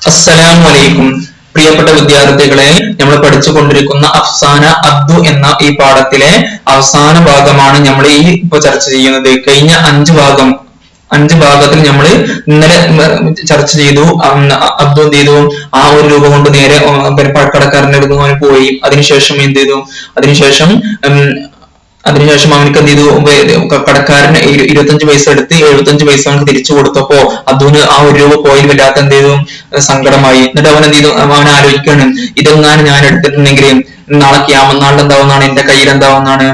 അസ്സലാമലൈക്കും. പ്രിയപ്പെട്ട വിദ്യാർത്ഥികളെ, നമ്മൾ പഠിച്ചുകൊണ്ടിരിക്കുന്ന അഫ്സാന അബ്ദു എന്ന ഈ പാഠത്തിലെ അവസാന ഭാഗമാണ് നമ്മൾ ഇപ്പൊ ചർച്ച ചെയ്യുന്നത്. കഴിഞ്ഞ അഞ്ച് ഭാഗത്തിൽ നമ്മൾ ഇന്നലെ ചർച്ച ചെയ്തു. അബ്ദു എന്ത് ചെയ്തു? ആ ഒരു രൂപ കൊണ്ട് നേരെ പഴക്കടക്കാരന്റെ അടുത്ത് അവന് പോയി. അതിനുശേഷം എന്ത് ചെയ്തു? അതിനുശേഷം അവനക്ക് എന്ത് ചെയ്തു? കടക്കാരന് 25 പൈസ എടുത്ത് 75 പൈസ അവനക്ക് തിരിച്ചു കൊടുത്തപ്പോ അബ്ദുവിന് ആ ഒരു രൂപ പോയി വല്ലാത്ത എന്ത് ചെയ്തു? സങ്കടമായി. എന്നിട്ട് അവൻ എന്ത് ചെയ്തു? അവൻ ആലോചിക്കാണ്, ഇതെങ്ങാനും ഞാൻ എടുത്തിട്ടുണ്ടെങ്കിൽ നാളെ ഖിയാമത്ത് നാളിൽ എന്താവുന്നതാണ്? എന്റെ കയ്യിൽ എന്താവുന്നതാണ്?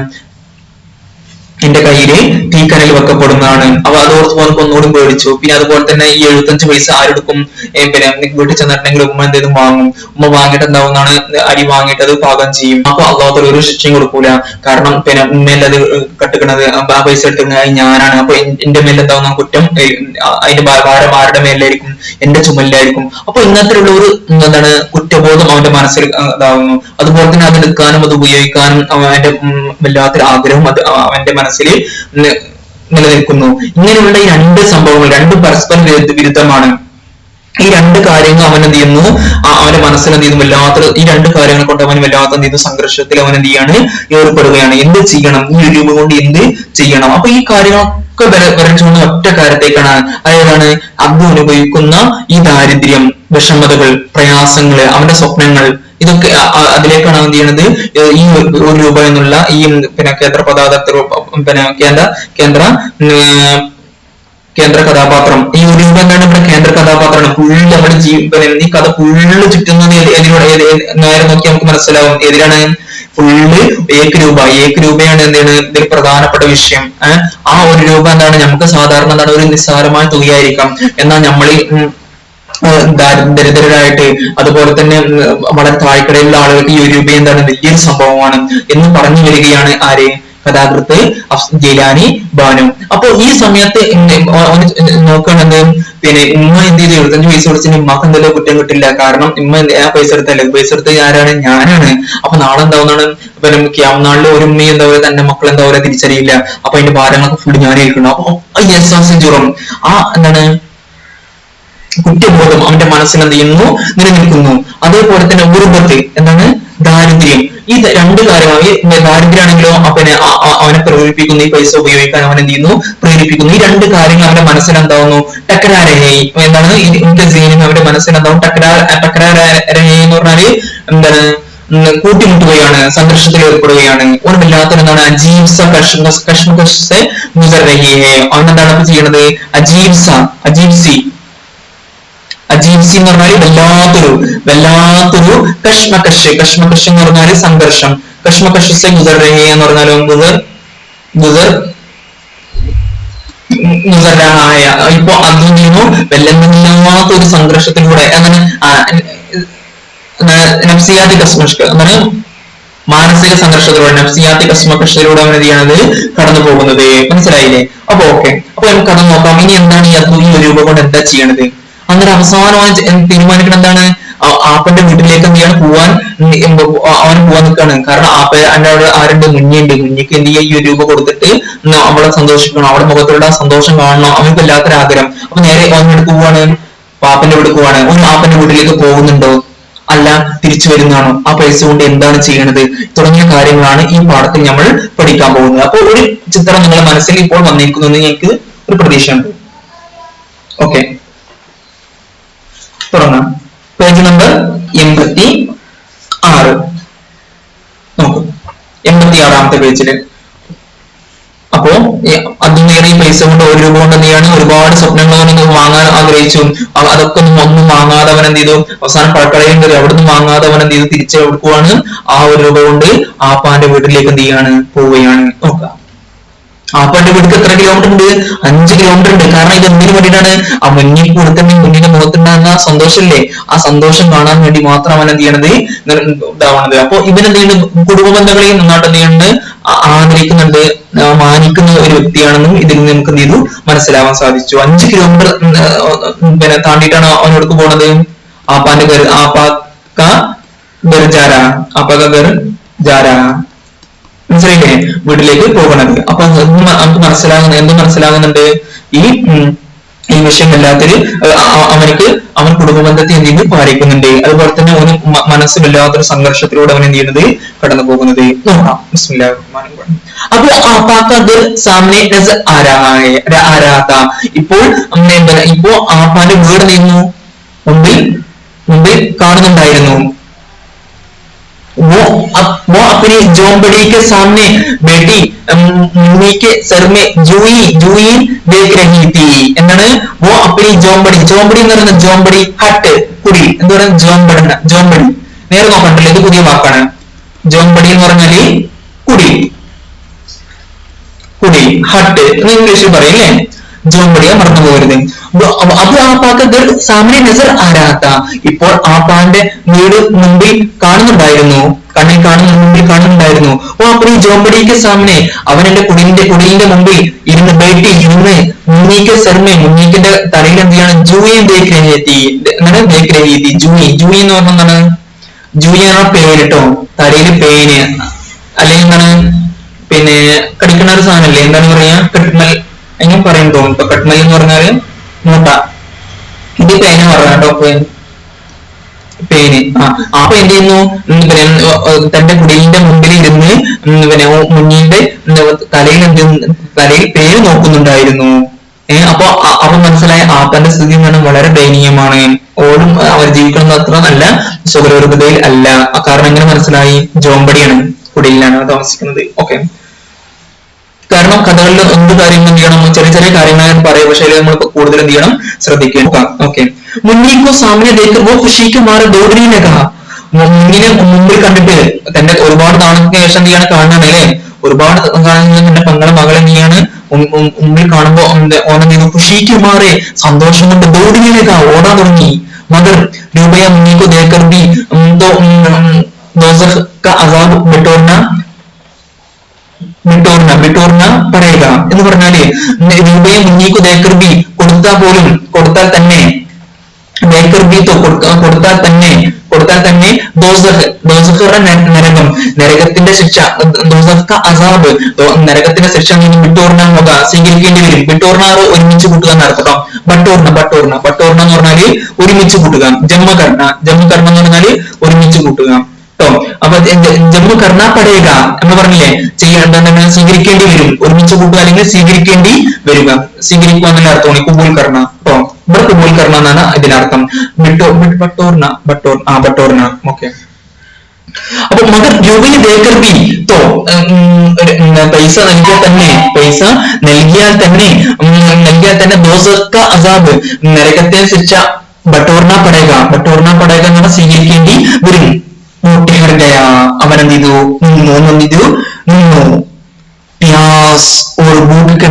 എന്റെ കയ്യില് തീക്കനൽ വെക്കപ്പെടുന്നതാണ്. അപ്പൊ അതോർത്ത് പോകാൻ ഒന്നുകൂടി പേടിച്ചു. പിന്നെ അതുപോലെ തന്നെ ഈ 75 പൈസ ആരെടുക്കും? പിന്നെ വീട്ടിൽ ചെന്നിട്ടുണ്ടെങ്കിൽ ഉമ്മ എന്തെങ്കിലും വാങ്ങും. ഉമ്മ വാങ്ങിയിട്ട് എന്താവുന്നതാണ്? അരി വാങ്ങിയിട്ട് അത് പാകം ചെയ്യും. അപ്പൊ അള്ളാഹു ഒരു ശിക്ഷയും കൊടുക്കൂല. കാരണം പിന്നെ ഉമ്മയല്ല അത് കെട്ടുക്കണത്, ആ പൈസ എടുക്കുന്നത് ഞാനാണ്. അപ്പൊ എന്റെ മേലെ എന്താവുന്ന കുറ്റം? അതിന്റെ ഭാരം ആരുടെ മേലായിരിക്കും? എന്റെ ചുമലിലായിരിക്കും. അപ്പൊ ഇങ്ങനത്തെയുള്ള ഒരു കുറ്റബോധം അവന്റെ മനസ്സിൽ ഇതാവുന്നു. അതുപോലെ തന്നെ അത് എടുക്കാനും അത് ഉപയോഗിക്കാനും അവന്റെ വല്ലാത്തൊരു ആഗ്രഹം അത് അവന്റെ മനസ്സിൽ നിലനിൽക്കുന്നു. ഇങ്ങനെയുള്ള ഈ രണ്ട് സംഭവങ്ങൾ രണ്ടും പരസ്പര വിരുദ്ധമാണ്. ഈ രണ്ട് കാര്യങ്ങൾ അവൻ എന്ത് ചെയ്യുന്നു? അവന്റെ മനസ്സിൽ എന്ത് ചെയ്യുന്നു? വല്ലാത്ത ഈ രണ്ട് കാര്യങ്ങളെ കൊണ്ട് അവൻ വല്ലാത്ത എന്ത് ചെയ്യുന്നു? സംഘർഷത്തിൽ അവൻ എന്ത് ചെയ്യാണ്? ഏർപ്പെടുകയാണ്. എന്ത് ചെയ്യണം? ഈ ഒരു രൂപ കൊണ്ട് എന്ത് ചെയ്യണം? അപ്പൊ ഈ കാര്യങ്ങളൊക്കെ വരച്ചുകൊണ്ട് ഒറ്റ കാര്യത്തേക്കാണ്. അതായതാണ് അബ്ദു അനുഭവിക്കുന്ന ഈ ദാരിദ്ര്യം, വിഷമതകൾ, പ്രയാസങ്ങള്, അവന്റെ സ്വപ്നങ്ങൾ, ഇതൊക്കെ അതിലേക്കാണ് എന്ത് ചെയ്യണത്? ഈ ഒരു രൂപ എന്നുള്ള ഈ പിന്നെ കേന്ദ്ര കഥാപാത്രം, ഈ ഒരു രൂപ എന്താണ്? നമ്മുടെ കേന്ദ്ര കഥാപാത്രമാണ്. ഫുള്ള് നമ്മുടെ ഈ കഥ ഫുള്ള് ചുറ്റുന്നത് നേരെ നോക്കി നമുക്ക് മനസ്സിലാവും ഏതിലാണ്? ഫുള്ള് ഏക് രൂപയാണ് എന്താണ് ഇതിൽ പ്രധാനപ്പെട്ട വിഷയം. ആ ഒരു രൂപ എന്താണ്? നമുക്ക് സാധാരണ എന്താണ് ഒരു നിസ്സാരമായ തുകയായിരിക്കാം. എന്നാൽ നമ്മളിൽ ദരിദ്രരായിട്ട് അതുപോലെ തന്നെ വളരെ താഴ്ക്കടയിലുള്ള ആളുകൾക്ക് ഈ ഒരു രൂപ എന്താണ്? വലിയൊരു സംഭവമാണ് എന്ന് പറഞ്ഞു വരികയാണ് ആര്? കഥാകൃത്ത് ജയിലാനി ബാനു. അപ്പൊ ഈ സമയത്ത് നോക്കണത് പിന്നെ ഉമ്മ എന്ത് ചെയ്തു? 75 പൈസ കൊടുത്തിട്ട് ഉമ്മക്ക് എന്തെങ്കിലും കുറ്റം കിട്ടില്ല. കാരണം ഉമ്മ ആ പൈസ എടുത്തല്ലേ? പൈസ എടുത്ത് ആരാണ്? ഞാനാണ്. അപ്പൊ നാളെ എന്താവുന്നതാണ്? പിന്നെ നാളിൽ ഒരു ഉമ്മ എന്താ പറയുക, തന്റെ മക്കൾ എന്താ പറയുക തിരിച്ചറിയില്ല. അപ്പൊ അതിന്റെ ഭാരങ്ങളൊക്കെ ഫുള്ള് ഞാനായിരിക്കണം. അപ്പൊ എന്താണ് കുറ്റബോധം അവന്റെ മനസ്സിൽ എന്ത് ചെയ്യുന്നു? നിലനിൽക്കുന്നു. അതേപോലെ തന്നെ ഉറുബത്ത് എന്താണ്? ദാരിദ്ര്യം. ഈ രണ്ട് കാര്യമാണ്. ഈ ദാരിദ്ര്യാണെങ്കിലോ പിന്നെ അവനെ പ്രേരിപ്പിക്കുന്നു, ഈ പൈസ ഉപയോഗിക്കാൻ അവൻ എന്ത് ചെയ്യുന്നു? പ്രേരിപ്പിക്കുന്നു. ഈ രണ്ട് കാര്യങ്ങൾ അവന്റെ മനസ്സിൽ എന്താവുന്നു? ടക്കരാരഹി എന്താണ്? അവന്റെ മനസ്സിൽ എന്താവും? ടക്കരാരഹി എന്ന് പറഞ്ഞാല് എന്താണ്? കൂട്ടിമുട്ടുകയാണ്, സംഘർഷത്തിൽ ഏർപ്പെടുകയാണ്. ഒരു വല്ലാത്ത എന്താണ്? അവൻ എന്താണ് ചെയ്യണത്? അജീബ്സി എന്ന് പറഞ്ഞാൽ വല്ലാത്തൊരു കഷ്മകഷ് എന്ന് പറഞ്ഞാല് സംഘർഷം. കഷ്മകഷ് ഗുസർഹി എന്ന് പറഞ്ഞാലും ഗുസറായ. ഇപ്പൊ അതിന് വല്ലാത്തൊരു സംഘർഷത്തിലൂടെ അങ്ങനെ നഫ്സിയാത്തി കസ്മകഷ് എന്താണ്? മാനസിക സംഘർഷത്തിലൂടെ നഫ്സിയാത്തി കസ്മകഷിലൂടെ അവൻ എന്ത് ചെയ്യണത്? കടന്നു പോകുന്നത്. മനസ്സിലായില്ലേ? അപ്പൊ ഓക്കെ. അപ്പൊ നമുക്ക് കഥ നോക്കാം. ഇനി എന്താണ് ഈ ഒരു രൂപ കൊണ്ട് എന്താ ചെയ്യണത്? അങ്ങനെ അവസാനമായി തീരുമാനിക്കണം എന്താണ്? ആപ്പന്റെ വീട്ടിലേക്ക് എന്ത് ചെയ്യണം? അവന് പോവാൻ നിൽക്കാണ്. കാരണം അവിടെ ആരുണ്ട്? മുഞ്ഞയുണ്ട്. മുഞ്ഞയ്ക്ക് എന്ത് ചെയ്യുക? ഈ ഒരു രൂപ കൊടുത്തിട്ട് അവളെ സന്തോഷിക്കണം, അവളുടെ മുഖത്തിലുള്ള സന്തോഷം കാണണം. അവർക്ക് വല്ലാത്തൊരു ആഗ്രഹം. അപ്പൊ നേരെ അവനെടുത്ത് പോവാണ്, പാപ്പന്റെ വീട്ടിൽ പോവാണ്. ഒരു ആപ്പന്റെ വീട്ടിലേക്ക് പോകുന്നുണ്ടോ? അല്ല, തിരിച്ചു വരുന്നതാണോ? ആ പൈസ കൊണ്ട് എന്താണ് ചെയ്യണത്? തുടങ്ങിയ കാര്യങ്ങളാണ് ഈ പാഠത്തിൽ നമ്മൾ പഠിക്കാൻ പോകുന്നത്. അപ്പൊ ഒരു ചിത്രം നിങ്ങളുടെ മനസ്സിൽ ഇപ്പോൾ വന്നിരിക്കുന്നു എന്ന് എനിക്ക് ഒരു പ്രതീക്ഷയുണ്ട്. ഓക്കെ, തുടങ്ങാം. പേജ് നമ്പർ 86 നോക്കൂ. 86ാമത്തെ പേജില്. അപ്പോ അതിനേറെ ഈ പൈസ കൊണ്ട് ഒരു രൂപ കൊണ്ട് എന്ത് ചെയ്യാണ്? ഒരുപാട് സ്വപ്നങ്ങൾ വാങ്ങാൻ ആഗ്രഹിച്ചു. അതൊക്കെ ഒന്നും വാങ്ങാതെ അവൻ എന്ത് ചെയ്തു? അവസാനം പഴക്കടയിൽ കയറി. അവിടെ നിന്ന് വാങ്ങാതെ അവൻ എന്ത് ചെയ്തു? തിരിച്ചു കൊടുക്കുവാണ്. ആ ഒരു രൂപ കൊണ്ട് ആപ്പാന്റെ വീട്ടിലേക്ക് എന്ത് ചെയ്യാണ്? പോവുകയാണ്. നോക്കാം. ആപ്പാന്റെ വീട്ടിൽ എത്ര കിലോമീറ്റർ ഉണ്ട്? 5 കിലോമീറ്റർ ഉണ്ട്. കാരണം ഇത് എന്തിനു വേണ്ടിയിട്ടാണ്? ആ മുന്നിൽ കൊടുക്കുന്ന മുന്നിന്റെ മുഖത്തുണ്ടാകുന്ന സന്തോഷമില്ലേ? ആ സന്തോഷം കാണാൻ വേണ്ടി മാത്രം അവൻ എന്ത് ചെയ്യണത്? ഇതാവണത്. അപ്പൊ ഇവനെന്ത് ചെയ്യുന്നത്? കുടുംബ ബന്ധങ്ങളെയും നന്നായിട്ട് എന്ത് ചെയ്യുന്നുണ്ട്? ആദരിക്കുന്നുണ്ട്, മാനിക്കുന്ന ഒരു വ്യക്തിയാണെന്നും ഇതിൽ നിന്ന് നമുക്ക് എന്ത് ചെയ്തു? മനസ്സിലാവാൻ സാധിച്ചു. 5 കിലോമീറ്റർ പിന്നെ താണ്ടിയിട്ടാണ് അവനോടക്ക് പോണത്. ആപ്പാന്റെ ഗർ മനസ്സിലായില്ലേ? വീട്ടിലേക്ക് പോകണത്. അപ്പൊ നമുക്ക് എന്ത് മനസ്സിലാകുന്നുണ്ട്? ഈ ഈ വിഷയമല്ലാത്തൊരു അവനക്ക് അവൻ കുടുംബ ബന്ധത്തെ എന്ത് ചെയ്യുന്നു പാലിക്കുന്നുണ്ട്. അതുപോലെ തന്നെ അവന് മനസ്സിലില്ലാത്തൊരു സംഘർഷത്തിലൂടെ അവൻ എന്ത് ചെയ്യുന്നത് കടന്നു പോകുന്നത് നോക്കാം. ബിസ്മില്ലാഹിർ റഹ്മാനിർ റഹീം. അപ്പൊ ആപ്പാക്കത് സാമനെ നസർ ആരാത്ത ഇപ്പോൾ ഇപ്പോ ആപ്പാന്റെ വീട് നിന്നു മുമ്പിൽ കാണുന്നുണ്ടായിരുന്നു. वो अपनी झोंपड़ी के सामने बैठी मम्मी के सर में जूई देख रही थी. എന്താണ് वो अपनी झोंपड़ी എന്ന് പറയുന്നത് झोंपड़ी ഹട്ട് കുടി എന്ന് പറയുന്നത് झोंपड़ी നേരെ നോക്കണ്ടല്ലോ, ഇത് പുതിയ വാക്കാണ്. झोंपड़ी എന്ന് പറഞ്ഞാല് കുടി ഹട്ട് എന്ന് ഇംഗ്ലീഷിൽ പറയും അല്ലേ. झोंपड़ी മറന്നു പോകരുത്. അപ്പൊ ആപ്പാക്ക് സാമനെ നസർ ആരാത്ത ഇപ്പോൾ ആപ്പാന്റെ വീട് മുമ്പിൽ കാണുന്നുണ്ടായിരുന്നു. മുമ്പിൽ കാണുന്നുണ്ടായിരുന്നു. ഓ അപ്പോ ഈ ജോംബടിക്ക് സാമനെ അവൻ എന്റെ കുടിലിന്റെ മുമ്പിൽ ഇരുന്ന് മുന്നീക്ക് സെർമെ മുന്നീക്കിന്റെ തലയിൽ എന്ത് ചെയ്യാണ് ജൂയിൻ ദേഖ്രഹീതി ജൂയി എന്ന് പറഞ്ഞ എന്താണ് ജൂയി എന്ന പേര് കേട്ടോ. തലയിൽ പേന് അല്ലെങ്കിൽ എന്താണ് പിന്നെ കടിക്കുന്ന ഒരു സാധനല്ലേ, എന്താണ് പറയാ കെട്ട്മൽ എങ്ങനെ പറയും തോന്നും. ഇപ്പൊ കെട്ട്മൽ എന്ന് പറഞ്ഞാല് മൂട്ട, ഇത് പേന പറഞ്ഞ കേട്ടോ പേന്. അപ്പൊ എന്ത് ചെയ്യുന്നു തന്റെ കുടിലിന്റെ മുമ്പിൽ ഇരുന്ന് മുന്നീന്റെ തലയിൽ പേര് നോക്കുന്നുണ്ടായിരുന്നു. അപ്പൊ മനസ്സിലായ ആപ്പാന്റെ സ്ഥിതി എന്ന് പറഞ്ഞാൽ വളരെ ദയനീയമാണ്. ഓടും അവർ ജീവിക്കുന്നത് അത്ര നല്ല സുഖലോലുപതയിൽ അല്ല. കാരണം എങ്ങനെ മനസ്സിലായി, ജോംബടിയാണ്, കുടിയിലാണ് താമസിക്കുന്നത്. ഓക്കെ, കാരണം കഥകളിൽ എന്ത് കാര്യങ്ങൾ എന്ത് ചെയ്യണം, ചെറിയ കാര്യങ്ങൾ പറയും, പക്ഷെ നമ്മൾ കൂടുതൽ എന്ത് ചെയ്യണം ശ്രദ്ധിക്കുക. ഓക്കെ, മുന്നീക്കോ സാമനെ ദേഖർ വോ ഖുശിക്ക് മാറി ദൗഡനെ കഹാ. മുന്നിനെ മുമ്പിൽ കണ്ടിട്ട് തന്റെ ഒരുപാട് നാളത്തിന് ശേഷം എന്ത് ചെയ്യാണ് കാണാനല്ലേ, ഒരുപാട് തന്റെ പങ്കളെ മകളെ എന്തെയാണ് മുമ്പിൽ കാണുമ്പോ ഓനെന്ത് ഖുശിക്ക് മാറി സന്തോഷം കൊണ്ട് ദൗഡനെ കഹാ ഓടാൻ തുടങ്ങി. മഗർ രൂപയ മുന്നീക്കോ ദേഖർ ബി ദോസഖ് കാ അസാബ് ബിട്ടോർന പറയുക എന്ന് പറഞ്ഞാല് രൂപയെ മുന്നീക്കു ദേക്കർബി കൊടുത്താൽ തന്നെ നരകത്തിന്റെ ശിക്ഷ അസാബ് നരകത്തിന്റെ ശിക്ഷ ബിട്ടോർന സ്വീകരിക്കേണ്ടി വരും. ബിട്ടോർന ഒരുമിച്ച് കൂട്ടുക എന്നർത്ഥം. ബട്ടോർന എന്ന് പറഞ്ഞാല് ഒരുമിച്ച് കൂട്ടുക. ജമ്മകർണ എന്ന് പറഞ്ഞാല് ഒരുമിച്ച് കൂട്ടുക കേട്ടോ. അപ്പൊ ജമ്മു കർണ പടയുക എന്ന് പറഞ്ഞില്ലേ, സ്വീകരിക്കേണ്ടി വരും, ഒരുമിച്ച് കൂട്ടുക അല്ലെങ്കിൽ സ്വീകരിക്കേണ്ടി വരിക, സ്വീകരിക്കുക എന്നുള്ള അർത്ഥമാണ് കുബൂൽ കർണ കേട്ടോ. ഇവിടെ കുബൂൽ കർണ എന്നാണ് ഇതിനർത്ഥം. ബട്ടോർന. ഓക്കെ, അപ്പൊ മകർ രൂപയിൽ ദേക്കർബി പൈസ നൽകിയാൽ തന്നെ ദോസക്ക അസാബ് നരകത്തെ ശിക്ഷ ബട്ടോർന പടയുക എന്ന് പറഞ്ഞാൽ സ്വീകരിക്കേണ്ടി വരും. അവൻ എന്ത് ചെയ്തു നിന്നു. प्यास और भूख के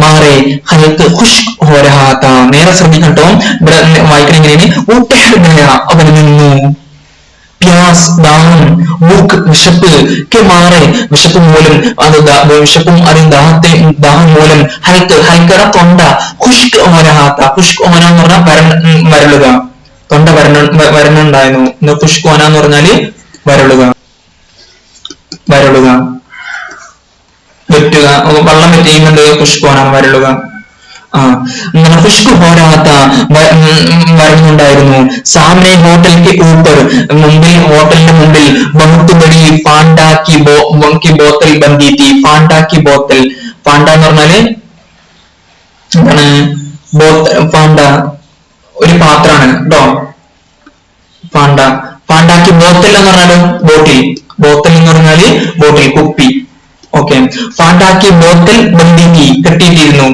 मारे हल्क खुश्क हो रहा था. നേരെ ശ്രദ്ധിക്കട്ടോ, ഇവിടെ വായിക്കണെങ്ങനെ അവൻ നിന്നു. പ്യാസ് ദാഹം, ഭൂക്ക് വിശപ്പ്, കെ മാറെ വിശപ്പ് മൂലം, വിശപ്പും ദാഹം മൂലം, ഹൽക്കറ തൊണ്ട, ഖുഷ്ക് ഓരഹാത്ത ഖുഷ്ക് ഓന എന്ന് പറഞ്ഞാൽ വരളുക, തൊണ്ട വരണുണ്ടായിരുന്നു. ഖുഷ്ക് ഓന എന്ന് പറഞ്ഞാല് വരളുക, വെറ്റുക, വെള്ളം വെറ്റിയുന്നുണ്ട്. ഖുഷ്കോന വരളുക. ഖുഷ്ക് പോരാത്ത വരുന്നുണ്ടായിരുന്നു. സാമനെ ഹോട്ടലിന്റെ ഊപ്പർ ഹോട്ടലിന്റെ മുമ്പിൽ ബഹുത്ത് ബഡി പാണ്ടാക്കി ബോത്തൽ ബന്ധിത്തി. പാണ്ടാക്കി ബോത്തൽ, പാണ്ട എന്ന് പറഞ്ഞാല് എന്താണ്, പാണ്ട ഒരു പാത്രമാണ് കേട്ടോ. പാണ്ടാക്കി ബോത്തൽ എന്ന് പറഞ്ഞാല് ബോത്തൽ എന്ന് പറഞ്ഞാല് ബോട്ടിൽ, കുപ്പി. ഓക്കെ, പാണ്ടാക്കി ബോത്തൽ ബന്ധിക്കി കെട്ടിയിട്ടിരുന്നു.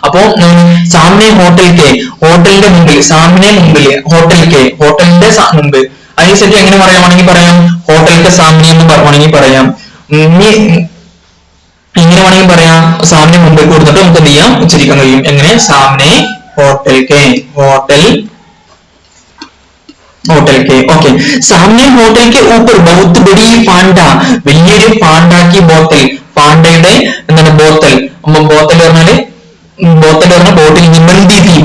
അപ്പോ സാമനെ ഹോട്ടലിന്റെ മുമ്പിൽ ഹോട്ടലിന്റെ മുമ്പ് അതിനുസരിച്ച് എങ്ങനെ പറയാമാണെങ്കിൽ പറയാം, ഹോട്ടലിന്റെ സാമനെ എന്ന് വേണമെങ്കിൽ പറയാം. ഇങ്ങനെ വേണമെങ്കിൽ പറയാം, സാമനെ മുമ്പിൽ കൊടുത്തിട്ട് നമുക്ക് എന്ത് ചെയ്യാം, ഉച്ചരിക്കാൻ കഴിയും. എങ്ങനെ, സാമനെ होटल के ओके. सामने होटल के ऊपर बहुत बड़ी पांडा, വലിയൊരു പാണ്ടാക്കി ബോത്തൽ, പാണ്ടയുടെ എന്താണ് ബോത്തൽ പറഞ്ഞാല് ബോട്ടിൽ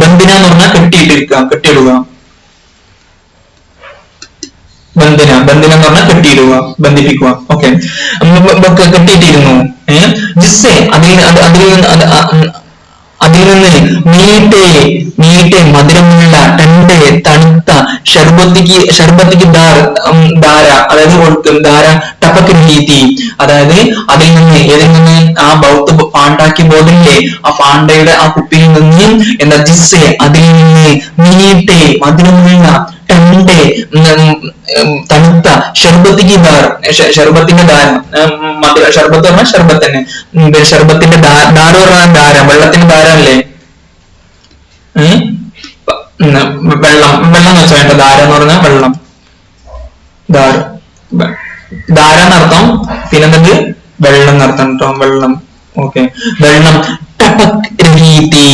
ബന്ധിന എന്ന് പറഞ്ഞാൽ കെട്ടിയിടുക. ബന്ധിന എന്ന് പറഞ്ഞാൽ കെട്ടിയിടുക, ബന്ധിപ്പിക്കുക. ഓക്കെ, കെട്ടിയിട്ടിരുന്നു. ജിസ്സെ അതിൽ നിന്ന് മീട്ടെ മധുരമുള്ള ടണ്ടെ തണുത്ത ഷർബത്തിക്ക് ധാര, അതായത് കൊടുക്കും ധാര ടപക് രീതി, അതായത് അതിൽ നിന്ന് ഏതിൽ നിന്ന് ആ ബൗത്ത് ഫാണ്ടാക്കി ബോധമില്ലേ, ആ ഫാണ്ടയുടെ ആ കുപ്പിയിൽ നിന്ന് എന്താ ജിസ്സെ അതിൽ നിന്ന് മീട്ടെ മധുരമുള്ള ടണ്ടെ തണുത്ത ഷർബത്തിക്ക് ഷർബത്തിന്റെ ധാര, ഷർബത്ത് പറഞ്ഞാൽ ഷർബത്ത് തന്നെ, ഷർബത്തിന്റെ ധാര പറഞ്ഞാൽ ധാര, വെള്ളത്തിന്റെ ധാര അല്ലേ, വെള്ളം എന്ന് വെച്ചാൽ വേണ്ട, ധാര എന്ന് പറഞ്ഞാൽ വെള്ളം, ധാര എന്നർത്ഥം, പിന്നെന്ത് വെള്ളം എന്നർത്ഥം കേട്ടോ, വെള്ളം. ഓക്കെ, വെള്ളം ടപക് രീതി,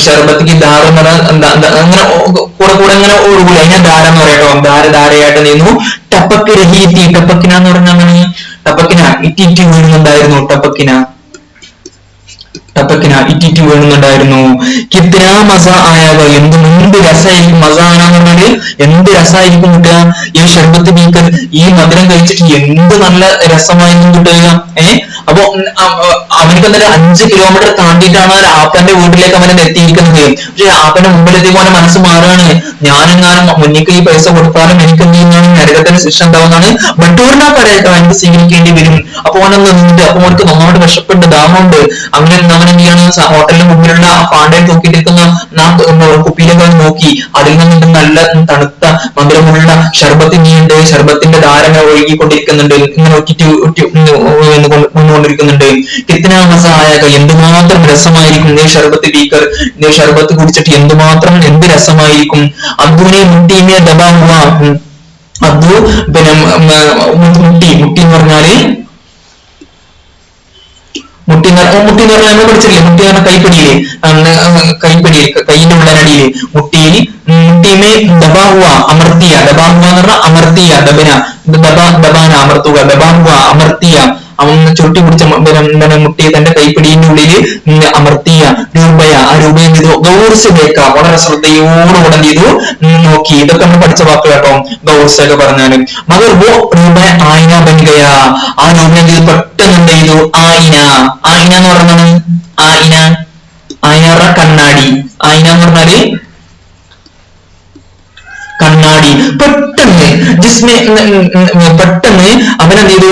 ഷർബത്തിക്ക് ധാര എന്ന് പറഞ്ഞാൽ അങ്ങനെ കൂടെ ഇങ്ങനെ ഒഴുകൂല, അതിനെ ധാര എന്ന് പറയട്ടോ, ധാരയായിട്ട് നീന്നു. ടപക് രീതി, ടപക്കിന എന്ന് പറഞ്ഞാൽ ടപക്കിന ഇറ്റിറ്റ് വീഴുന്നുണ്ടായിരുന്നു, ടപക്കിന ഇറ്റിറ്റ് വീഴുന്നുണ്ടായിരുന്നു. കിത്തന മസ ആയാക, എന്ത് രസമായിരിക്കും, മസ ആണെന്ന് പറഞ്ഞാല് എന്ത് രസമായിരിക്കും കിട്ടുക, ഈ ഷർബത്ത് ബീക്കർ ഈ മധുരം കഴിച്ചിട്ട് എന്ത് നല്ല രസമായിരിക്കും കിട്ടുക. അപ്പൊ അവനക്ക് എന്തായാലും 5 കിലോമീറ്റർ താണ്ടിയിട്ടാണ് ആപ്പന്റെ വീട്ടിലേക്ക് അവൻ എത്തിയിരിക്കുന്നത്. പക്ഷെ ആപ്പന്റെ മുമ്പിലെത്തിയപ്പോ അവന്റെ മനസ്സ് മാറുകയാണ്, ഞാനെങ്ങാനും മുന്നിക്ക് ഈ പൈസ കൊടുത്താലും എനിക്ക് എന്ത് ചെയ്യുന്നതാണ് നരകത്തിന് ശിക്ഷ ഉണ്ടാവുന്നതാണ്, ബട്ടൂറിനാ പറയട്ടോ എനിക്ക് സ്വീകരിക്കേണ്ടി വരും. അപ്പൊ അവനൊന്ന് നിന്നിട്ട്, അപ്പൊ അവനക്ക് നന്നായിട്ട് വിശപ്പുണ്ട്, ദാഹമുണ്ട്, അവൻ എന്ത് ചെയ്യാണ്, ഹോട്ടലിന് മുമ്പിലുള്ള ആ ഫാണ്ടയിൽ നോക്കിയിരിക്കുന്ന കുപ്പിയിലേക്ക് അവൻ നോക്കി, അതിൽ നിന്നിട്ട് നല്ല തണുത്ത മധുരമുള്ള ഷർബത്ത് നീണ്ട്, ഷർബത്തിന്റെ ധാര ഒഴുകിക്കൊണ്ടിരിക്കുന്നുണ്ട്, ഇങ്ങനെ കൊണ്ടിരിക്കുന്നുണ്ട്. കിത്തന മസായക, എന്തുമാത്രം രസമായിരിക്കും ഈ ഷർബത്ത് ബീക്കർ, ഷർബത്ത് കുടിച്ചിട്ട് എന്ത് രസമായിരിക്കും. അബ്ദുനെ മുട്ടിമേ ദബാഹുവ, അബ്ദു പിന്നെ മുട്ടി എന്ന് പറഞ്ഞാല് മുട്ടി എന്ന് പറഞ്ഞാൽ നമ്മൾ പഠിച്ചില്ലേ, മുട്ടി എന്ന് പറഞ്ഞാൽ കൈന്റെ ഉള്ളനടിയില് മുട്ടിമേ ദബാഹുവ അമർത്തിയ, ദബാഹുവ എന്ന് പറഞ്ഞാൽ അമർത്തിയ, ദബാന അമർത്തുക, ദബാഹുവ അമർത്തിയ, അവൻ ചുട്ടി പിടിച്ച മുട്ടിയെ തന്റെ കൈപ്പിടിയുടെ ഉള്ളില് അമർത്തിയ. രൂപയ, ആ രൂപയെ ചെയ്തു ഗൗർസബേക്ക, വളരെ ശ്രദ്ധയോടുകൂടെ ചെയ്തു നോക്കി. ഇതൊക്കെ നമ്മൾ പഠിച്ച വാക്ക് കേട്ടോ, ഗൗർസൊക്കെ പറഞ്ഞാല്. മകർ രൂപ ആയിന ബൻകയ, ആ രൂപയെ ചെയ്ത് പെട്ടെന്ന് എന്ത് ചെയ്തു, ആയിന എന്ന് പറഞ്ഞാണ് ആയിന കണ്ണാടി, ആയിന എന്ന് പറഞ്ഞാല് കണ്ണാടി. പെട്ടെന്ന് അവനെന്ത് ചെയ്തു,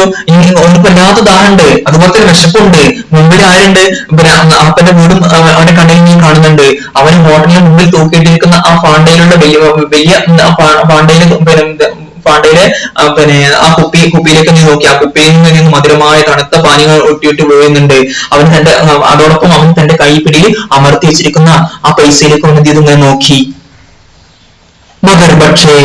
വല്ലാത്ത ദാഹമുണ്ട്, അതുപോലെ തന്നെ വിശപ്പുണ്ട്, മുമ്പിൽ ആരുണ്ട്, അപ്പന്റെ വീടും അവന്റെ കണ്ണിൽ നീ കാണുന്നുണ്ട്. അവന് ഹോട്ടലിന് മുമ്പിൽ തൂക്കിയിട്ടിരിക്കുന്ന ആ ഫാണ്ടയിലുള്ള വലിയ ഫാണ്ടയിലെ ആ കുപ്പിയിലേക്ക് നീ നോക്കി, ആ കുപ്പിയിൽ നിന്ന് മധുരമായ തണുത്ത പാനീയങ്ങൾ ഒട്ടിയിട്ട് വീഴുന്നുണ്ട്. അതോടൊപ്പം അവൻ തന്റെ കൈപ്പിടിയിൽ അമർത്തി വെച്ചിരിക്കുന്ന ആ പൈസയിലേക്ക് അവൻ എന്ത് ചെയ്തു ഇങ്ങനെ നോക്കി. മകർ പക്ഷേ